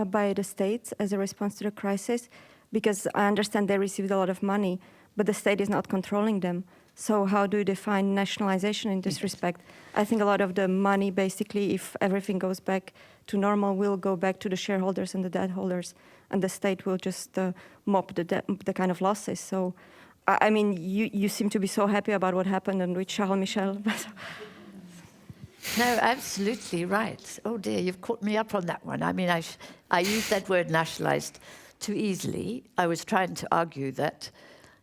by the states as a response to the crisis, because I understand they received a lot of money, but the state is not controlling them. So how do you define nationalization in this respect? I think a lot of the money, basically, if everything goes back to normal, will go back to the shareholders and the debt holders, and the state will just mop the kind of losses. So, I mean, you seem to be so happy about what happened and with Charles Michel. No, absolutely right. Oh dear, you've caught me up on that one. I mean, I used that word nationalized too easily. I was trying to argue that,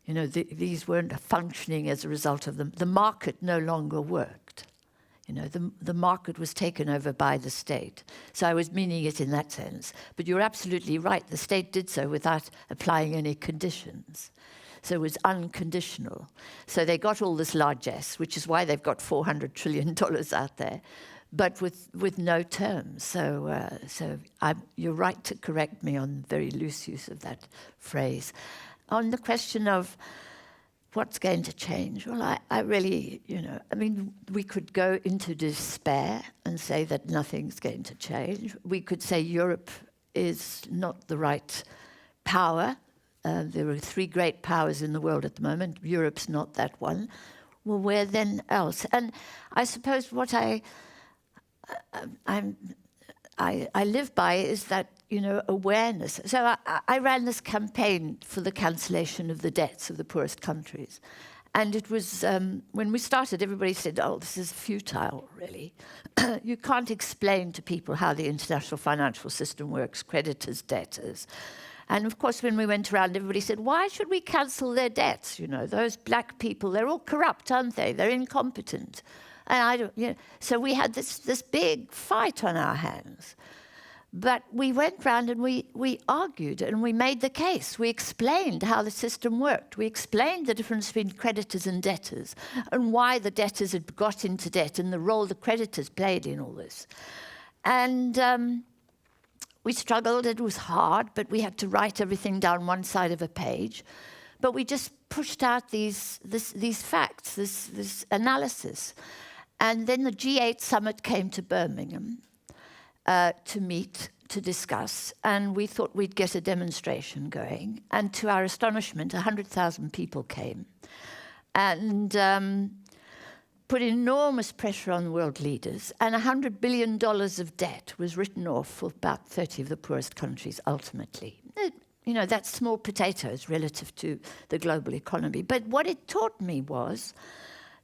you know, these weren't functioning as a result of them. The market no longer worked. You know, the market was taken over by the state. So I was meaning it in that sense. But you're absolutely right. The state did so without applying any conditions. So it was unconditional. So they got all this largesse, which is why they've got $400 trillion out there, but with no terms. So you're right to correct me on very loose use of that phrase. On the question of what's going to change? Well, I really, I mean, we could go into despair and say that nothing's going to change. We could say Europe is not the right power. There are 3 great powers in the world at the moment. Europe's not that one. Well, where then else? And I suppose what I live by is that, awareness. So I ran this campaign for the cancellation of the debts of the poorest countries. And it was, when we started, everybody said, oh, this is futile, really. You can't explain to people how the international financial system works, creditors, debtors. And of course, when we went around, everybody said, why should we cancel their debts? Those black people, they're all corrupt, aren't they? They're incompetent. And I don't, so we had this big fight on our hands. But we went round and we argued and we made the case. We explained how the system worked. We explained the difference between creditors and debtors and why the debtors had got into debt and the role the creditors played in all this. And we struggled. It was hard, but we had to write everything down one side of a page. But we just pushed out these facts, this analysis. And then the G8 summit came to Birmingham to meet, to discuss, and we thought we'd get a demonstration going. And to our astonishment, 100,000 people came and put enormous pressure on world leaders, and $100 billion of debt was written off for about 30 of the poorest countries ultimately. That's small potatoes relative to the global economy. But what it taught me was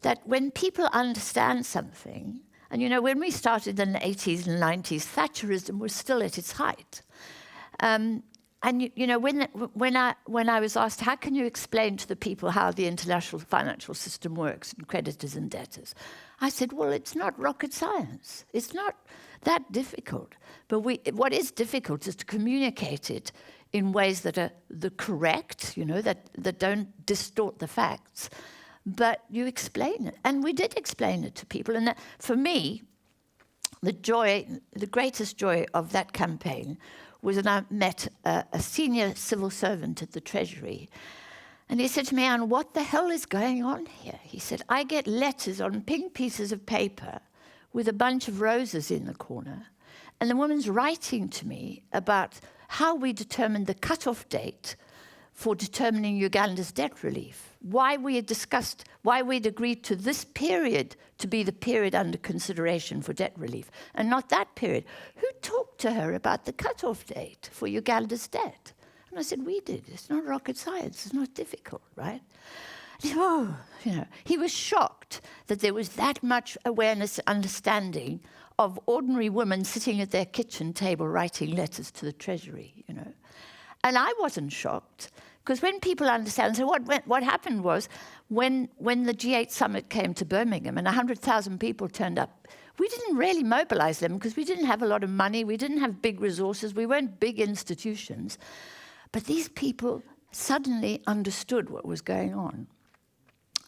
that when people understand something, and when we started in the 80s and 90s, Thatcherism was still at its height. And when I was asked, how can you explain to the people how the international financial system works, and creditors and debtors? I said, well, it's not rocket science. It's not that difficult. But what is difficult is to communicate it in ways that are the correct, that don't distort the facts. But you explain it. And we did explain it to people. And that, for me, the greatest joy of that campaign was when I met a senior civil servant at the Treasury. And he said to me, Anne, what the hell is going on here? He said, I get letters on pink pieces of paper with a bunch of roses in the corner. And the woman's writing to me about how we determined the cut-off date for determining Uganda's debt relief. Why we'd agreed to this period to be the period under consideration for debt relief, and not that period. Who talked to her about the cut-off date for Uganda's debt? And I said, we did. It's not rocket science. It's not difficult, right? He was shocked that there was that much awareness, understanding of ordinary women sitting at their kitchen table writing letters to the Treasury, And I wasn't shocked, because when people understand, so what happened was, when the G8 summit came to Birmingham and 100,000 people turned up, we didn't really mobilize them because we didn't have a lot of money, we didn't have big resources, we weren't big institutions. But these people suddenly understood what was going on.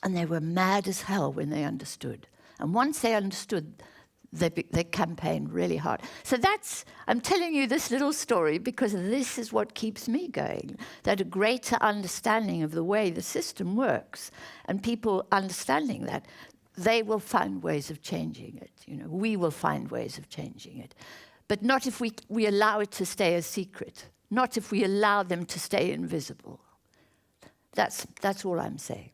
And they were mad as hell when they understood. And once they understood, they campaigned really hard. So I'm telling you this little story because this is what keeps me going, that a greater understanding of the way the system works, and people understanding that, they will find ways of changing it. We will find ways of changing it. But not if we allow it to stay a secret, not if we allow them to stay invisible. That's all I'm saying.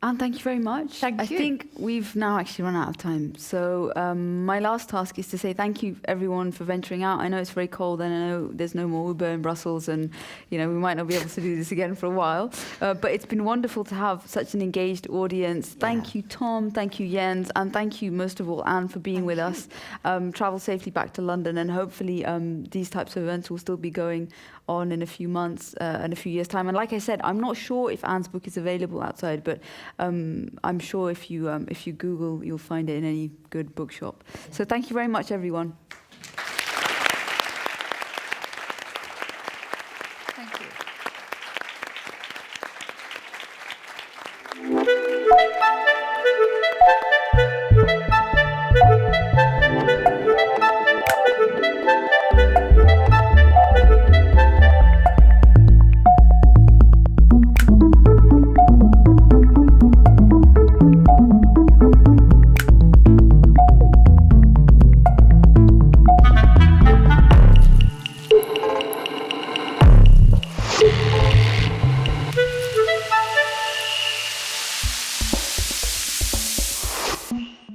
Anne, thank you very much. Thank you. I think we've now actually run out of time. So my last task is to say thank you, everyone, for venturing out. I know it's very cold, and I know there's no more Uber in Brussels, and we might not be able to do this again for a while. But it's been wonderful to have such an engaged audience. Thank you, Tom. Thank you, Jens. And thank you, most of all, Anne, for being with us. Travel safely back to London, and hopefully these types of events will still be going on in a few months and a few years' time. And like I said, I'm not sure if Anne's book is available outside, but I'm sure if you Google, you'll find it in any good bookshop. So thank you very much, everyone. Thank you. you.